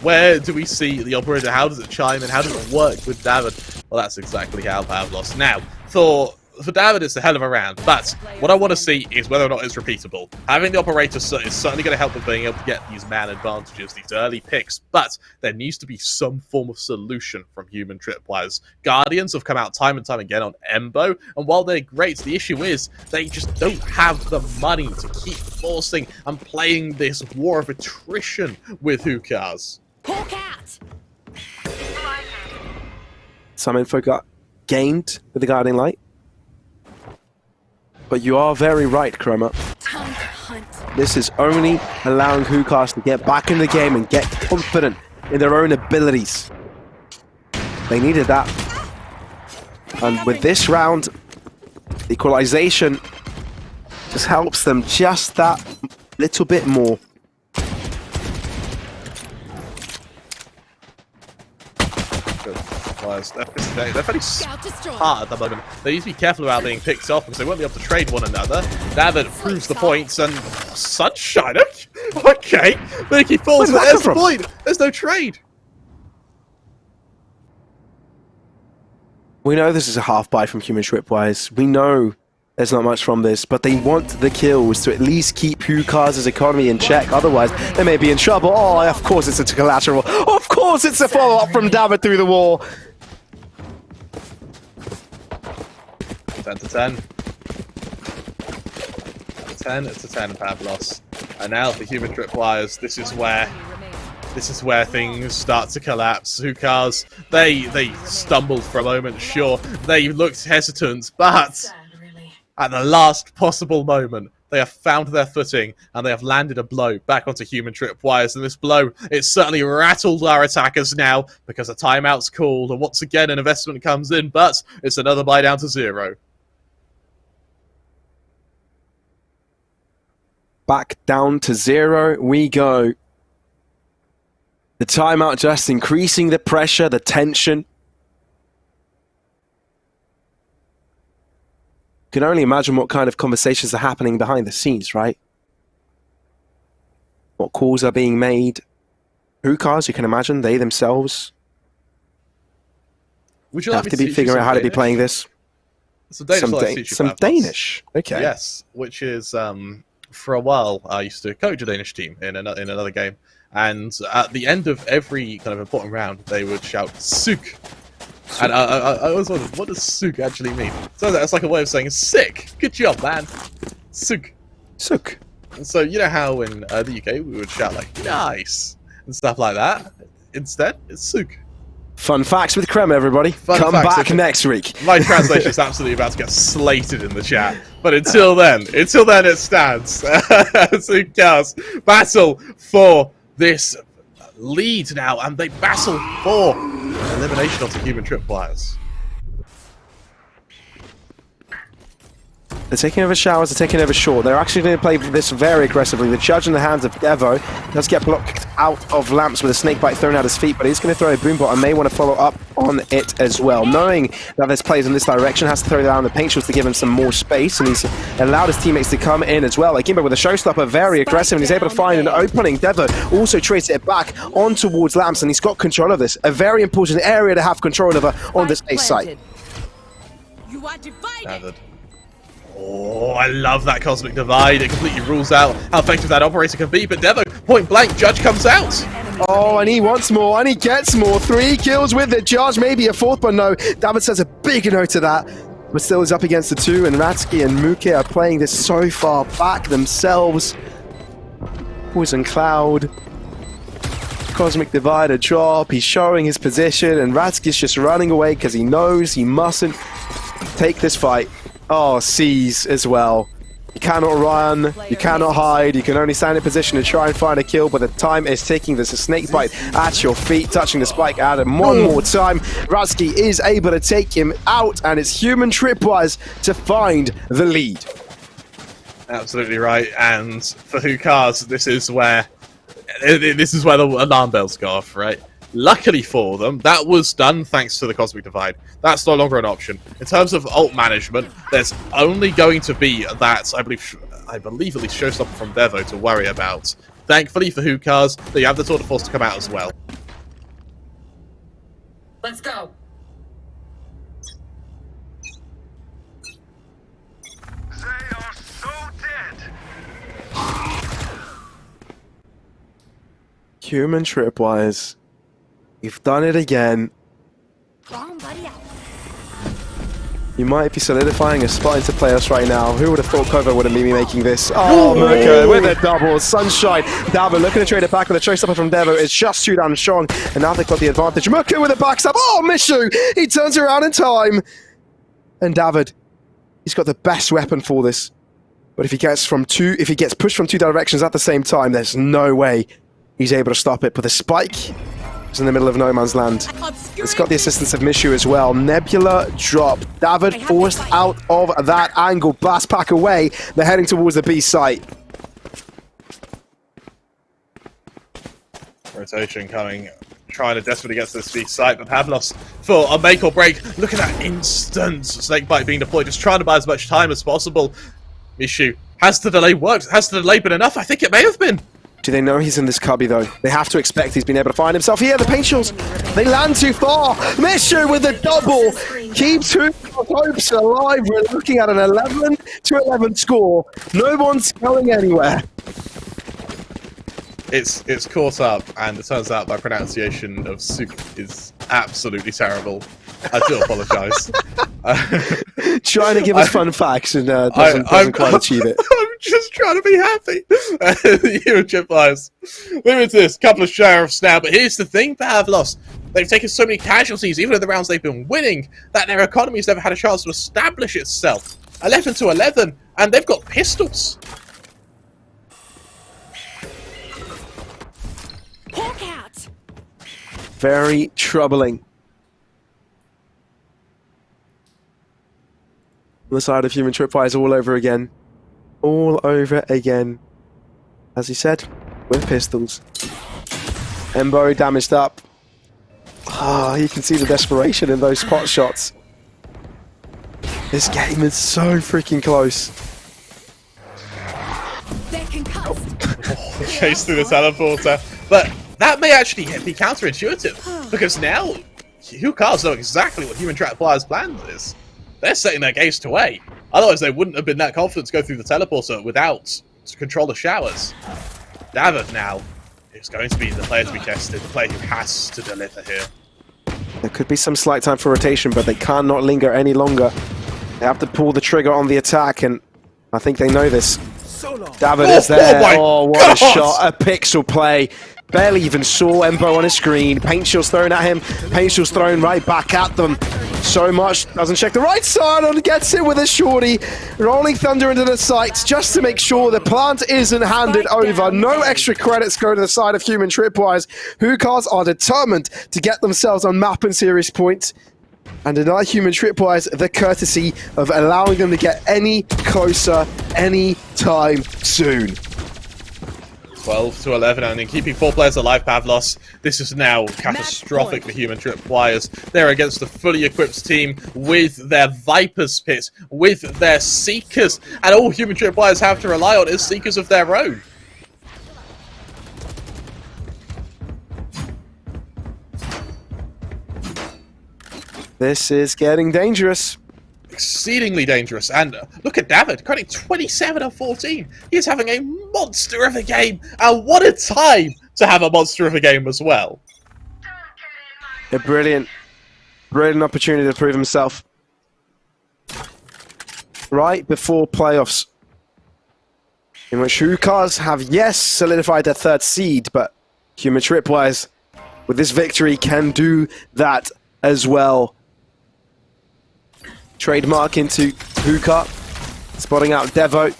where do we see the operator? How does it chime in? How does it work with David? Well, that's exactly how Pavlos. Now, for David, it's a hell of a round, but what I want to see is whether or not it's repeatable. Having the operator is certainly going to help with being able to get these man advantages, these early picks, but there needs to be some form of solution from human tripwires. Guardians have come out time and time again on Embo, and while they're great, the issue is they just don't have the money to keep forcing and playing this war of attrition with Hookahs. Hawk out. Some info got gained with the Guiding Light. But you are very right, Chroma. Time to hunt. This is only allowing Hookahs to get back in the game and get confident in their own abilities. They needed that. And with this round, equalization just helps them just that little bit more. They're fairly Scout destroyed. hard at the moment. They need to be careful about being picked off because they won't be able to trade one another. David proves the points and Sunshine. Okay, Mickey falls, but there's the point. There's no trade. We know this is a half buy from Human Tripwires. We know there's not much from this, but they want the kills to at least keep Hookahs' economy in check. Otherwise, they may be in trouble. Oh, of course it's a collateral. Of course it's a follow-up from David through the wall. 10 to 10. 10, it's a 10 Pavlos. And now for Human Tripwires, this is where things start to collapse. Hookahs, they stumbled for a moment, sure. They looked hesitant, but Sad, really. at the last possible moment, they have found their footing and they have landed a blow back onto Human Tripwires. And this blow, it certainly rattled our attackers now because a timeout's called. And once again, an investment comes in, but it's another buy down to 0. Back down to 0 we go. The timeout just increasing the pressure, the tension. Can only imagine what kind of conversations are happening behind the scenes, right? What calls are being made. Hookahs, you can imagine, they themselves Would you have like me to to be teach you figuring some out how to be Danish? playing this. Some Danish. I'd like to teach you, Some Pavlos. Danish. Okay. Yes, which is for a while I used to coach a Danish team in another game, and at the end of every kind of important round, they would shout "Suk," and I always wondered what does "Suk" actually mean. So that's like a way of saying "sick." Good job, man. Suk. Suk. And so you know how in the UK we would shout like "nice" and stuff like that. Instead, it's "Suk." Fun facts with Krem, everybody. Fun Come facts, back okay. next week. My translation is absolutely about to get slated in the chat. But until then it stands. Hookahs battle for this lead now, and they battle for elimination of the Human Tripwires. They're taking over showers, they're taking over short. They're actually going to play this very aggressively. The judge in the hands of Devo does get blocked out of lamps with a snake bite thrown at his feet, but he's going to throw a boombot and may want to follow up on it as well. Knowing that there's players in this direction, has to throw down the paint shots to give him some more space, and he's allowed his teammates to come in as well. Akimbo with a showstopper, very aggressive, and he's able to find an opening. Devo also traces it back on towards lamps, and he's got control of this. A very important area to have control over on this A site. You are divided. Gathered. Oh, I love that Cosmic Divide. It completely rules out how effective that operator can be, but Devo, point blank, Judge comes out. Oh, and he wants more, and he gets more. 3 kills with the Judge, maybe a 4th, but no. David says a big no to that. But still is up against the 2, and Ratsky and Muke are playing this so far back themselves. Poison Cloud. Cosmic Divide, a drop. He's showing his position, and Ratsky's just running away because he knows he mustn't take this fight. Oh, C's as well. You cannot run, you cannot hide, you can only stand in position to try and find a kill, but the time is ticking. There's a snake bite at your feet, touching the spike at him one more time. Ratsky is able to take him out, and it's Human Tripwires to find the lead. Absolutely right, and for Hookahs, this is where the alarm bells go off, right? Luckily for them, that was done thanks to the Cosmic Divide. That's no longer an option. In terms of ult management, there's only going to be that, I believe at least Showstopper from Devo to worry about. thankfully for Hookahs, they have the tour de force to come out as well. Let's go. They are so dead. Human Tripwires. You've done it again. Wrong buddy out. You might be solidifying a spot into playoffs right now. Who would have thought Kovo wouldn't be making this? Oh, Mirko with a double. Sunshine. Davo looking to trade it back with a choice up from Devo. It's just too damn strong. And now they've got the advantage. Mirko with a backstab. Oh, Mishu! He turns around in time. And David, he's got the best weapon for this. But if he gets pushed from two directions at the same time, there's no way he's able to stop it. But the spike is in the middle of no man's land. It's got the assistance of Mishu as well. Nebula drop. David forced out of that angle. Blast pack away. They're heading towards the B site. Rotation coming, trying to desperately get to this B site, but Pavlos for a make or break. Look at that instant snakebite being deployed, just trying to buy as much time as possible. Mishu, has the delay worked? Has the delay been enough? I think it may have been. Do they know he's in this cubby, though? They have to expect he's been able to find himself here. The paint shells, they land too far. Mishu with the double keeps hopes alive. We're looking at an 11-11 score. No one's going anywhere. It's caught up, and it turns out my pronunciation of soup is absolutely terrible. I do apologise. Trying to give us fun facts and doesn't quite achieve it. I'm just trying to be happy. You chip lies. Moving to this, couple of sheriffs now, but here's the thing, Pavlos. They've taken so many casualties, even in the rounds they've been winning, that their economy's never had a chance to establish itself. 11-11, and they've got pistols. Hawk out. Very troubling. On the side of Human Tripwires all over again. All over again. As he said, with pistols. Embo damaged up. Ah, you can see the desperation in those pot shots. This game is so freaking close. They're concussed. Chase through the teleporter. But that may actually be counterintuitive, because now Hookahs know exactly what Human Tripwires' plan is. They're setting their gaze to A. Otherwise, they wouldn't have been that confident to go through the teleporter without to control the showers. David now is going to be the player to be tested, the player who has to deliver here. There could be some slight time for rotation, but they cannot linger any longer. They have to pull the trigger on the attack, and I think they know this. David is there. Oh, what a shot. A pixel play. Barely even saw Embo on his screen. Paint shield's thrown at him. Paint shield's thrown right back at them. So much. Doesn't check the right side and gets it with a shorty. Rolling Thunder into the sights just to make sure the plant isn't handed over. No extra credits go to the side of Human Tripwires. Hookahs are determined to get themselves on map and series points and deny Human Tripwires the courtesy of allowing them to get any closer any time soon. 12-11, and in keeping 4 players alive, Pavlos, this is now catastrophic for Human Tripwires. They're against a fully equipped team with their Viper's Pit, with their Seekers, and all Human Tripwires have to rely on is Seekers of their own. This is getting dangerous. Exceedingly dangerous, and look at David, cutting 27-14. He's having a monster of a game, and what a time to have a monster of a game as well. A brilliant opportunity to prove himself. Right before playoffs, in which Hookahs have, yes, solidified their 3rd seed, but Human Tripwires, with this victory, can do that as well. Trademark into Hookah, spotting out Devo.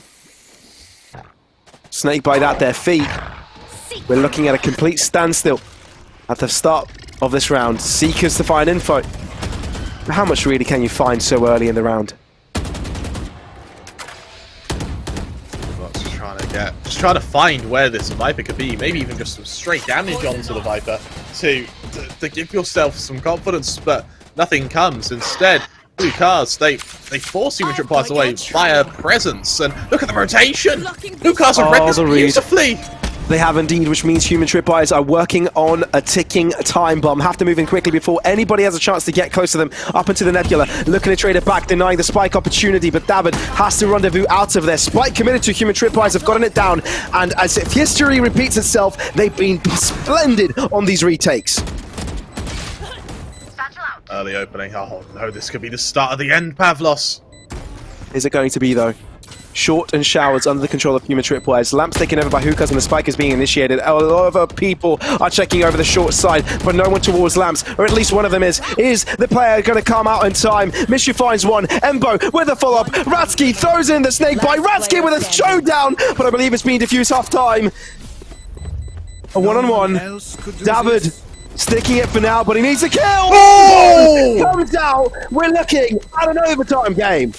Snakebite at their feet. We're looking at a complete standstill at the start of this round. Seekers to find info. How much really can you find so early in the round? Just trying to find where this Viper could be. Maybe even just some straight damage onto the Viper to give yourself some confidence, but nothing comes. Instead, Hookahs, they force Human Tripwires away via presence, and look at the rotation! Hookahs have read this beautifully! They have indeed, which means human tripwires are working on a ticking time bomb. Have to move in quickly before anybody has a chance to get close to them. Up into the nebula, looking to trade it back, denying the spike opportunity, but David has to rendezvous out of there. Spike committed to human tripwires, have gotten it down, and as if history repeats itself, they've been splendid on these retakes. Early opening. Oh no, this could be the start of the end, Pavlos. Is it going to be, though? Short and showers under the control of human tripwires. Lamps taken over by hookahs and the spike is being initiated. A lot of people are checking over the short side, but no one towards Lamps, or at least one of them is. Is the player going to come out in time? Mishu finds one. Embo with a follow-up. Ratsky throws in the snake bite. Ratsky with a showdown, but I believe it's being diffused half-time. A one-on-one. David sticking it for now, but he needs a kill. Oh! It comes out. We're looking at an overtime game.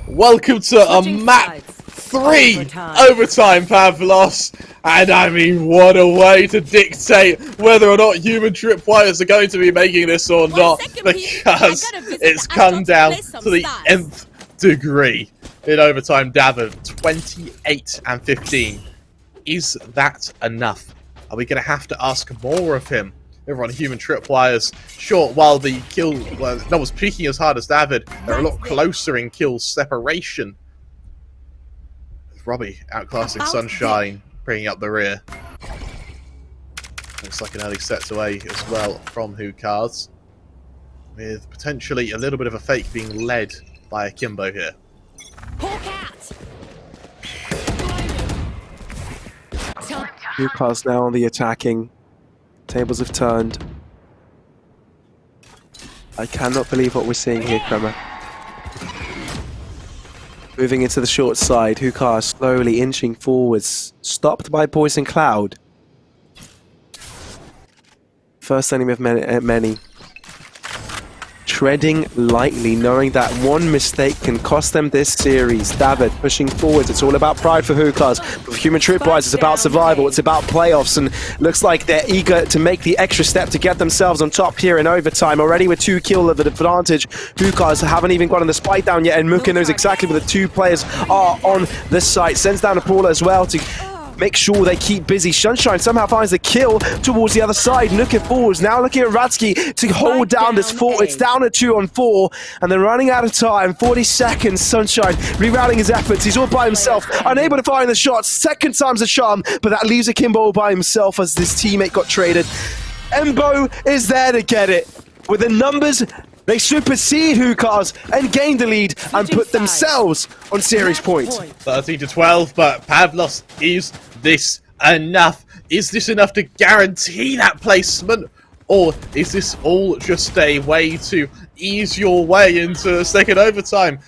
Welcome to a Switching map sides. 3 Overtime. overtime, Pavlos. And I mean, what a way to dictate whether or not human tripwires are going to be making this or not, second, please. because I gotta visit it's the come adult down place to the sometimes. nth degree in overtime. David, 28 and 15. Is that enough? Are we going to have to ask more of him? Over on human tripwires, sure, while the kill, well, no one's peaking as hard as David, they're a lot closer in kill separation. Robbie outclassing About Sunshine, bringing up the rear. Looks like an early set away as well from Hookahs, with potentially a little bit of a fake being led by Akimbo here. Hawk out. Hookahs now on the attacking. Tables have turned. I cannot believe what we're seeing here, Kremer. Moving into the short side, Hookah slowly inching forwards, stopped by Poison Cloud. First enemy of many. Treading lightly, knowing that one mistake can cost them this series. David pushing forwards. It's all about pride for Hookahs. For Human Tripwires, it's about survival. It's about playoffs, and looks like they're eager to make the extra step to get themselves on top here in overtime. Already with 2 kills of advantage. Hookahs haven't even gotten the spike down yet, and Muka knows exactly where the 2 players are on the site. Sends down a Paula as well to make sure they keep busy. Sunshine somehow finds the kill towards the other side. Looking forwards, now looking at Ratsky to hold down this fort. It's down at 2 on 4, and they're running out of time. 40 seconds. Sunshine rerouting his efforts. He's all by himself, unable to fire the shots. Second time's a charm, but that leaves Akimbo all by himself as this teammate got traded. Embo is there to get it. With the numbers, they supersede Hookahs and gain the lead and put themselves on series points. 13 to 12, but Pavlos, is this enough? Is this enough to guarantee that placement? Or is this all just a way to ease your way into second overtime?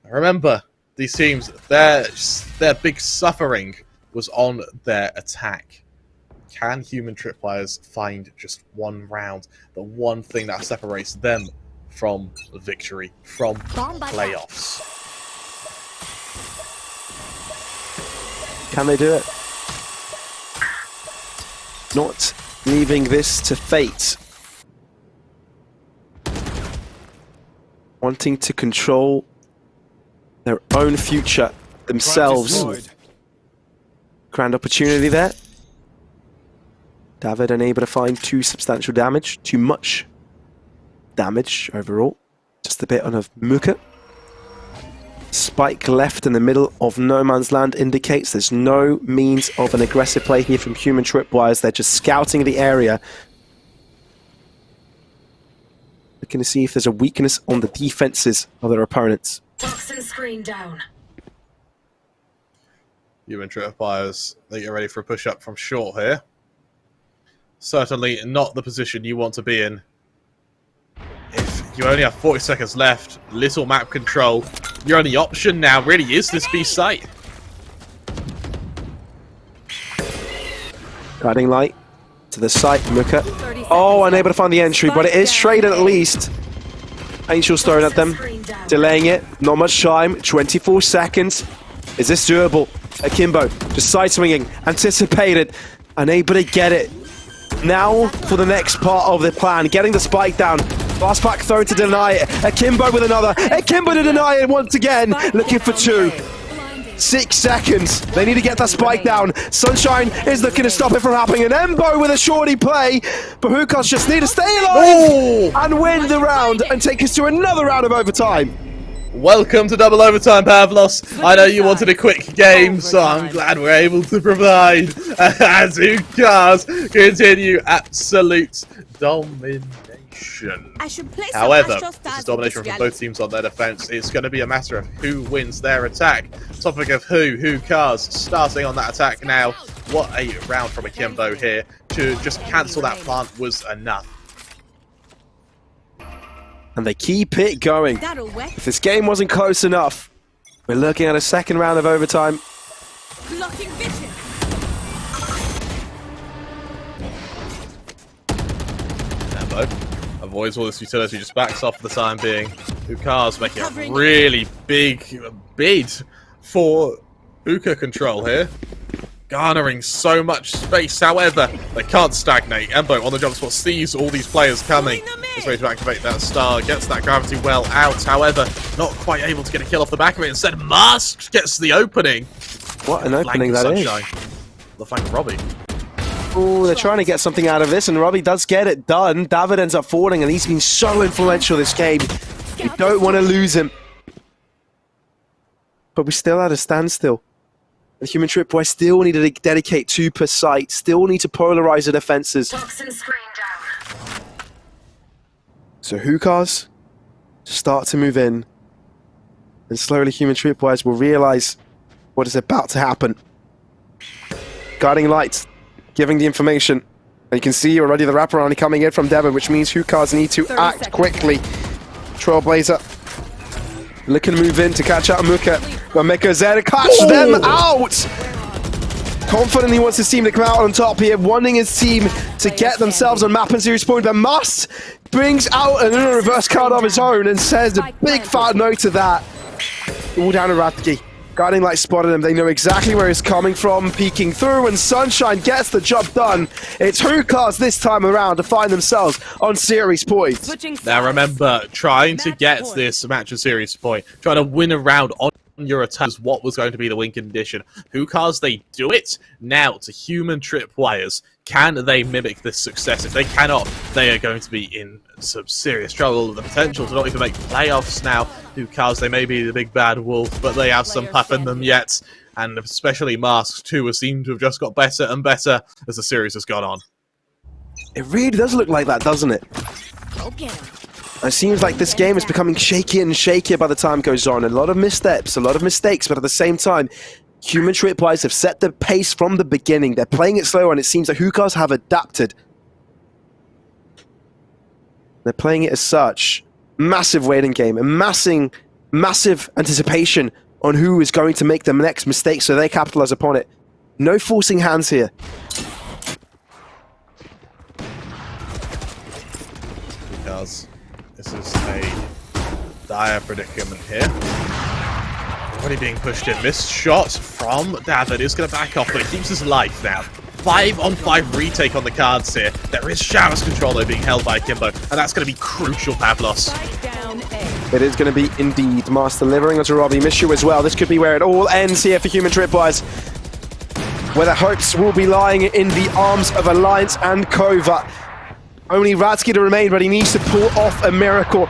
Remember, these teams, their big suffering was on their attack. Can human tripwires find just one round, the one thing that separates them from victory, from playoffs? Can they do it? Not leaving this to fate. Wanting to control their own future themselves. Grand opportunity there. David unable to find too substantial damage. Too much damage overall. Just a bit on a Muka. Spike left in the middle of no man's land indicates there's no means of an aggressive play here from human tripwires. They're just scouting the area. Looking to see if there's a weakness on the defenses of their opponents. Toxin screen down. Human tripwires, they get ready for a push up from short here. Certainly not the position you want to be in. If you only have 40 seconds left, little map control, your only option now really is this B site. Guiding light to the site, Muka. Oh, unable to find the entry, but it is traded at least. Angel's throwing at them, delaying it. Not much time, 24 seconds. Is this doable? Akimbo just side swinging, anticipated, unable to get it. Now for the next part of the plan, getting the spike down. Fast back throw to deny it. Akimbo with another. Akimbo to deny it once again. Looking for 2. 6 seconds. They need to get that spike down. Sunshine is looking to stop it from happening. And Embo with a shorty play. But Hukas just need to stay alive and win the round and take us to another round of overtime. Welcome to double overtime, Pavlos. I know you wanted a quick game, so I'm glad we're able to provide as Hukas continue absolute domination. However, this is domination from both teams on their defense. It's going to be a matter of who wins their attack. Topic of Hukas starting on that attack now. What a round from Akimbo here. To just cancel that plant was enough. And they keep it going. If this game wasn't close enough, we're looking at a second round of overtime. Blocking vision. Embo avoids all this utility, just backs off for the time being. Hukas making a really big bid for hookah control here. Garnering so much space, however, they can't stagnate. Embo on the jump spot sees all these players coming. Is ready to activate that star, gets that gravity well out, however, not quite able to get a kill off the back of it. Instead, Masked gets the opening. What an opening that is. The flank of Robbie. Oh, they're trying to get something out of this, and Robbie does get it done. David ends up falling, and he's been so influential this game. We don't want to lose him. But we're still at a standstill. The human tripwire still need to dedicate 2 per site, still need to polarize the defenses. Toxin screen down. So Hukas start to move in, and slowly human tripwires will realize what is about to happen. Guiding lights, giving the information. And you can see already the wraparound coming in from Devon, which means Hukas need to act quickly. Trailblazer looking to move in to catch out Muka. But Mika's there to catch them out! Confidently wants his team to come out on top here, wanting his team to get themselves on map and series point, but Must brings out another reverse card of his own and says a big fat no to that. All down to Radke. Guiding Light spotted him, they know exactly where he's coming from, peeking through, and Sunshine gets the job done. It's Hukas this time around to find themselves on series points. Now remember, trying to get this match and series point, trying to win a round on your attack is what was going to be the win condition. Hukas, they do it. Now to human tripwires. Can they mimic this success? If they cannot, they are going to be in some serious trouble. The potential to not even make playoffs now. Hukas, they may be the big bad wolf, but they have some puff in them yet. And especially Masked too, seem to have just got better and better as the series has gone on. It really does look like that, doesn't it? Okay. It seems like this game is becoming shakier and shakier by the time goes on. A lot of missteps, a lot of mistakes, but at the same time, human tripwires have set the pace from the beginning. They're playing it slow, and it seems that Hukas have adapted. They're playing it as such. Massive waiting game, a massive anticipation on who is going to make the next mistake so they capitalize upon it. No forcing hands here. Hukas. This is a dire predicament here. Already being pushed in. Missed shot from David is going to back off, but it keeps his life now. 5-on-5 retake on the cards here. There is Showers control though being held by Akimbo, and that's going to be crucial, Pavlos. It is going to be indeed. Master delivering onto Robbie. Mishu as well. This could be where it all ends here for human tripwires, where the hopes will be lying in the arms of Alliance and Kova. Only Radsky to remain, but he needs to pull off a miracle.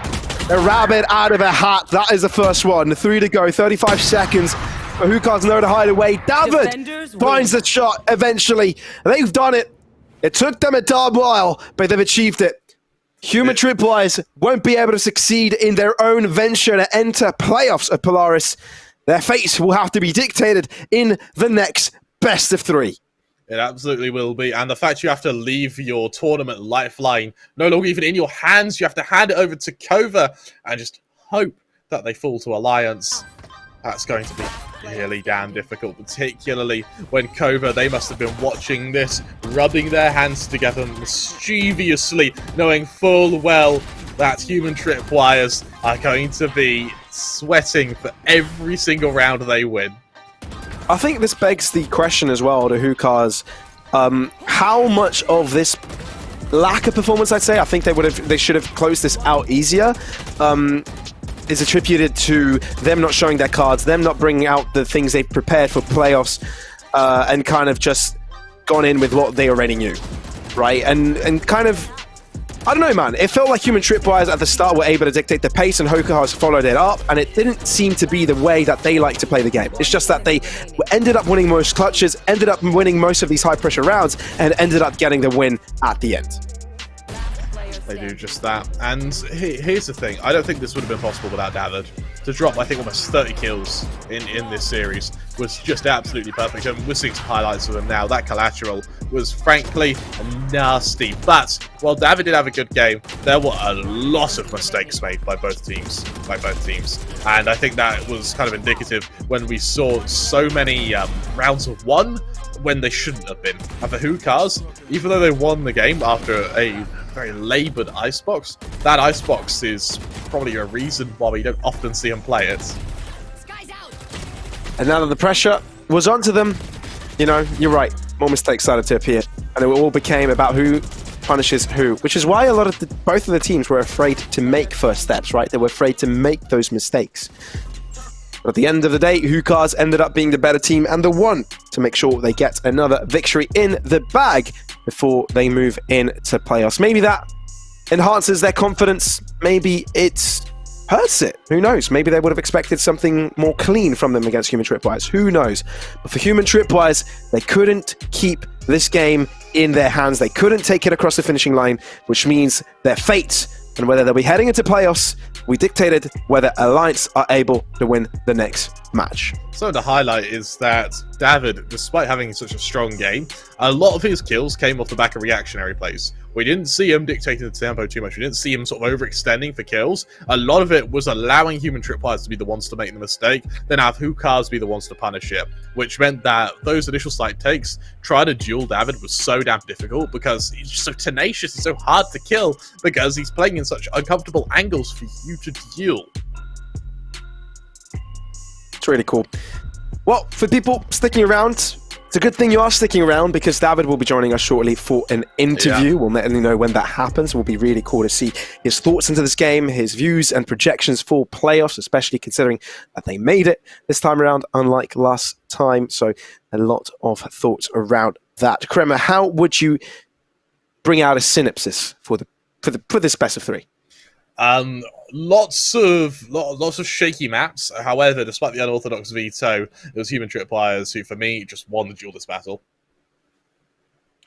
A rabbit out of a hat. That is the first one. 3 to go. 35 seconds. But Hukas know to hide away. David finds the shot eventually. They've done it. It took them a darn while, but they've achieved it. Human tripwires won't be able to succeed in their own venture to enter playoffs of Polaris. Their fates will have to be dictated in the next best of 3. It absolutely will be, and the fact you have to leave your tournament lifeline no longer even in your hands, you have to hand it over to Kova and just hope that they fall to Alliance. That's going to be really damn difficult, particularly when Kova, they must have been watching this, rubbing their hands together mischievously, knowing full well that human tripwires are going to be sweating for every single round they win. I think this begs the question as well to Hukas, how much of this lack of performance, I'd say, I think they should have closed this out easier. is attributed to them not showing their cards, them not bringing out the things they've prepared for playoffs, and kind of just gone in with what they already knew, right? And kind of, I don't know, man. It felt like Human Tripwires at the start were able to dictate the pace, and Hoka followed it up, and it didn't seem to be the way that they like to play the game. It's just that they ended up winning most clutches, ended up winning most of these high-pressure rounds, and ended up getting the win at the end. They do just that. And here's the thing. I don't think this would have been possible without David. To drop, I think, almost 30 kills in this series was just absolutely perfect. And we're seeing some highlights of him now. That collateral was, frankly, nasty. But while David did have a good game, there were a lot of mistakes made by both teams. And I think that was kind of indicative when we saw so many rounds of one when they shouldn't have been. And for Hookahs, even though they won the game after a very laboured icebox, that icebox is probably a reason why we don't often see them play it. Sky's out. And now that the pressure was onto them, you know, you're right, more mistakes started to appear, and it all became about who punishes who, which is why a lot of both of the teams were afraid to make first steps, right? They were afraid to make those mistakes. But at the end of the day, Hookahs ended up being the better team and the one to make sure they get another victory in the bag before they move into playoffs. Maybe that enhances their confidence. Maybe it hurts it. Who knows? Maybe they would have expected something more clean from them against Human Tripwires. Who knows? But for Human Tripwires, they couldn't keep this game in their hands. They couldn't take it across the finishing line, which means their fate and whether they'll be heading into playoffs, we dictated whether Alliance are able to win the next match. So the highlight is that David, despite having such a strong game, a lot of his kills came off the back of reactionary plays. We didn't see him dictating the tempo too much. We didn't see him sort of overextending for kills. A lot of it was allowing Human Tripwires to be the ones to make the mistake, then have Hookahs be the ones to punish it, which meant that those initial site takes, trying to duel David was so damn difficult because he's just so tenacious, he's so hard to kill because he's playing in such uncomfortable angles for you to duel. It's really cool. Well, for people sticking around, it's a good thing you are sticking around because David will be joining us shortly for an interview. Yeah. We'll let you know when that happens. It will be really cool to see his thoughts into this game, his views and projections for playoffs, especially considering that they made it this time around, unlike last time. So a lot of thoughts around that. Kremer, how would you bring out a synopsis for this best of three? Lots of shaky maps. However, despite the unorthodox veto, it was Human Tripwires who, for me, just won the duel this battle.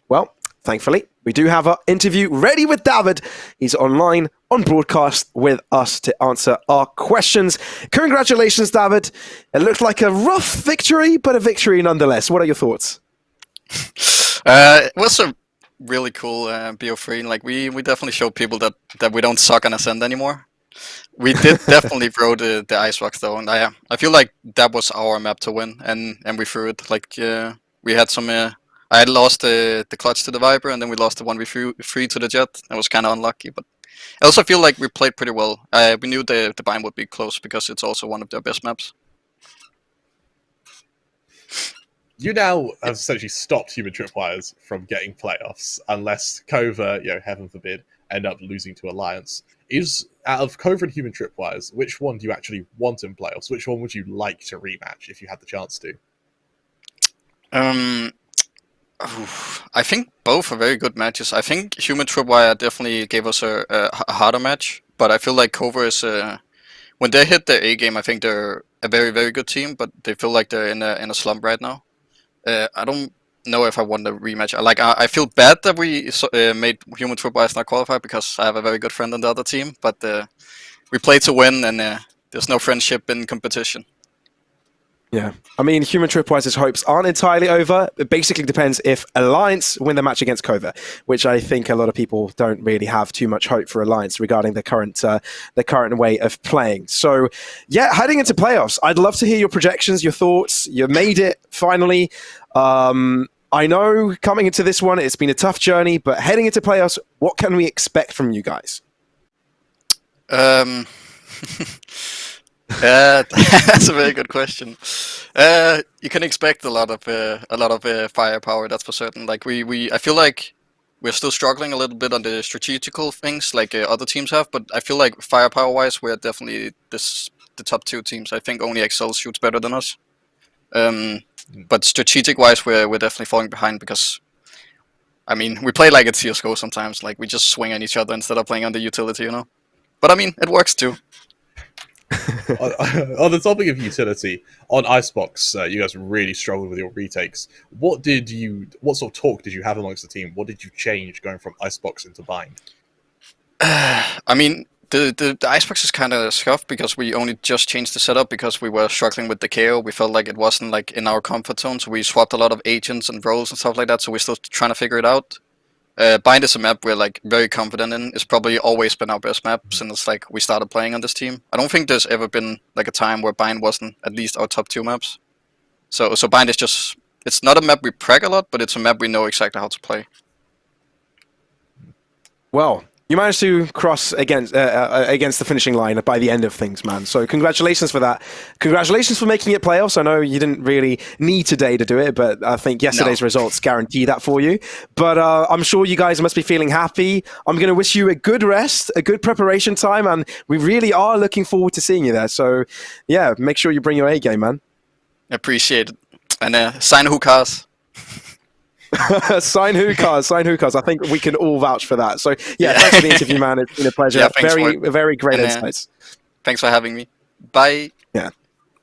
Well, thankfully, we do have our interview ready with David. He's online on broadcast with us to answer our questions. Congratulations, David. It looked like a rough victory, but a victory nonetheless. What are your thoughts? It was a really cool BO3. Like we definitely showed people that we don't suck on Ascent anymore. We did definitely throw the Icebox though, and I feel like that was our map to win, and we threw it. Like we had some. I had lost the clutch to the Viper, and then we lost the 1v3 to the Jet. That was kind of unlucky, but I also feel like we played pretty well. We knew the bind would be close because it's also one of their best maps. You now have essentially stopped Human Tripwires from getting playoffs, unless Cova, heaven forbid, end up losing to Alliance. Is, out of Cova and Human Tripwires, which one do you actually want in playoffs? Which one would you like to rematch if you had the chance to? I think both are very good matches. I think Human Tripwire definitely gave us a harder match, but I feel like Cova is... when they hit their A game, I think they're a very, very good team, but they feel like they're in a slump right now. I don't know if I want a rematch. I feel bad that we made Human Tripwires not qualify because I have a very good friend on the other team, but we play to win, and there's no friendship in competition. Yeah, I mean, Human Tripwire's hopes aren't entirely over. It basically depends if Alliance win the match against Cova, which I think a lot of people don't really have too much hope for Alliance regarding the current way of playing. So, yeah, heading into playoffs, I'd love to hear your projections, your thoughts. You made it, finally. I know coming into this one, it's been a tough journey, but heading into playoffs, what can we expect from you guys? That's a very good question. You can expect a lot of firepower. That's for certain. Like I feel like we're still struggling a little bit on the strategical things like other teams have. But I feel like firepower-wise, we're definitely the top 2 teams. I think only Excel shoots better than us. But strategic-wise, we're definitely falling behind because, I mean, we play like a CS:GO sometimes. Like we just swing at each other instead of playing on the utility, you know. But I mean, it works too. On the topic of utility, on Icebox, you guys really struggled with your retakes. What sort of talk did you have amongst the team? What did you change going from Icebox into Bind? I mean, the Icebox is kind of scuffed because we only just changed the setup because we were struggling with the KO. We felt like it wasn't like in our comfort zone, so we swapped a lot of agents and roles and stuff like that. So we're still trying to figure it out. Bind is a map we're like very confident in. It's probably always been our best map since like we started playing on this team. I don't think there's ever been like a time where Bind wasn't at least our top 2 maps. So Bind is just, it's not a map we preg a lot, but it's a map we know exactly how to play. Well, you managed to cross against the finishing line by the end of things, man. So congratulations for that. Congratulations for making it playoffs. I know you didn't really need today to do it, but I think yesterday's results guarantee that for you. But I'm sure you guys must be feeling happy. I'm going to wish you a good rest, a good preparation time, and we really are looking forward to seeing you there. So, yeah, make sure you bring your A game, man. Appreciate it. And sign hookahs. Sign hookahs. I think we can all vouch for that. So yeah, thanks for the interview, man. It's been a pleasure. Yeah, very great insights. Thanks for having me. Bye. Yeah.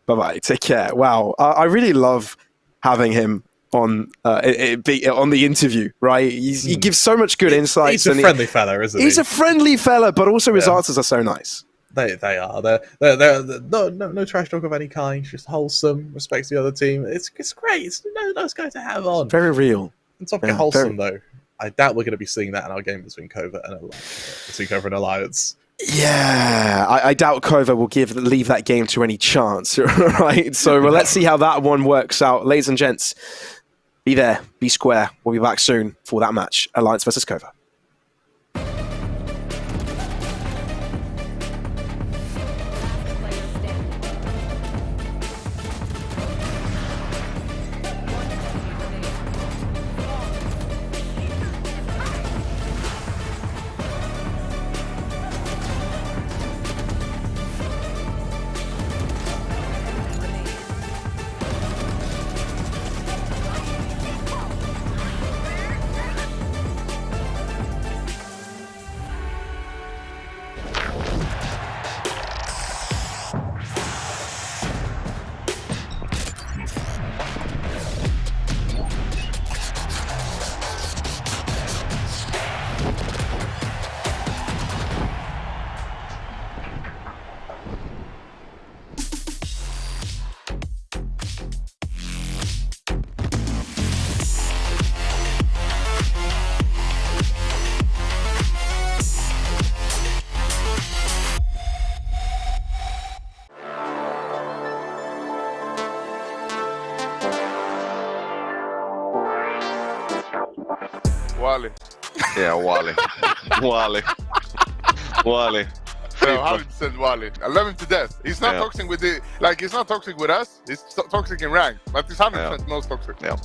Bye. Take care. Wow. I really love having him on the interview, right? He gives so much good insights. He's a friendly fella, isn't he? He's a friendly fella, but also his answers are so nice. They are. They're no trash talk of any kind. Just wholesome, respects the other team. It's great. It's a nice guy to have on. Very real. On top of wholesome though, I doubt we're going to be seeing that in our game between Covert and Alliance. Yeah, I doubt Kova will leave that game to any chance, right? So let's see how that one works out. Ladies and gents, be there, be square. We'll be back soon for that match, Alliance versus Kova. Wally. Yeah, Wally. Wally. No, 100% Wally. I love him to death. He's not toxic with he's not toxic with us. He's toxic in rank, but he's 100% most toxic. Yeah.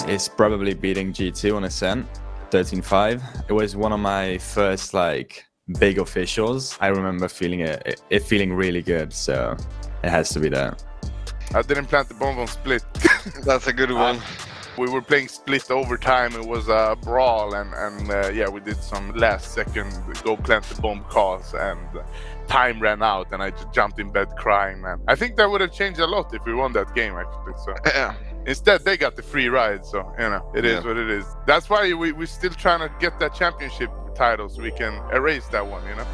It's probably beating G2 on Ascent, 13-5. It was one of my first big officials. I remember feeling it feeling really good, so it has to be that. I didn't plant the bomb on Split. That's a good one. We were playing Split overtime. It was a brawl, and yeah, we did some last second go plant the bomb calls, and time ran out, and I just jumped in bed crying, man. I think that would have changed a lot if we won that game, actually. So Yeah. instead, they got the free ride, so you know, it is what it is. That's why we're still trying to get that championship title so we can erase that one, you know.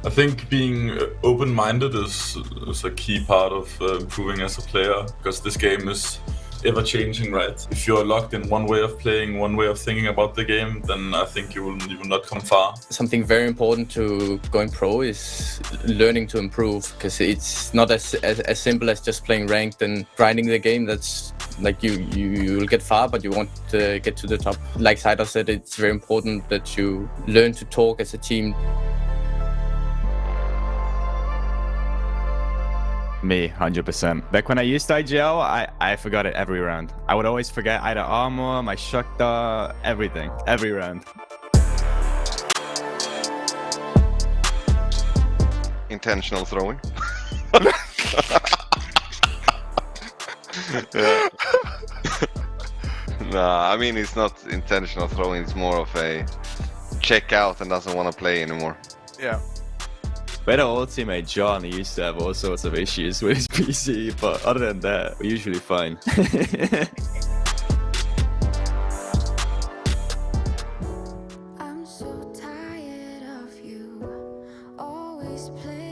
I think being open-minded is a key part of improving as a player, because this game is ever-changing, right? If you're locked in one way of playing, one way of thinking about the game, then I think you will not come far. Something very important to going pro is learning to improve, because it's not as simple as just playing ranked and grinding the game. That's like you'll get far, but you won't get to the top. Like Cider said, it's very important that you learn to talk as a team. Me, 100%. Back when I used IGL, I forgot it every round. I would always forget either armor, my shotgun, everything, every round. Intentional throwing. Yeah. Nah, I mean it's not intentional throwing. It's more of a check out and doesn't want to play anymore. Yeah. Better old teammate John, he used to have all sorts of issues with his PC, but other than that, we're usually fine. I'm so tired of you always playing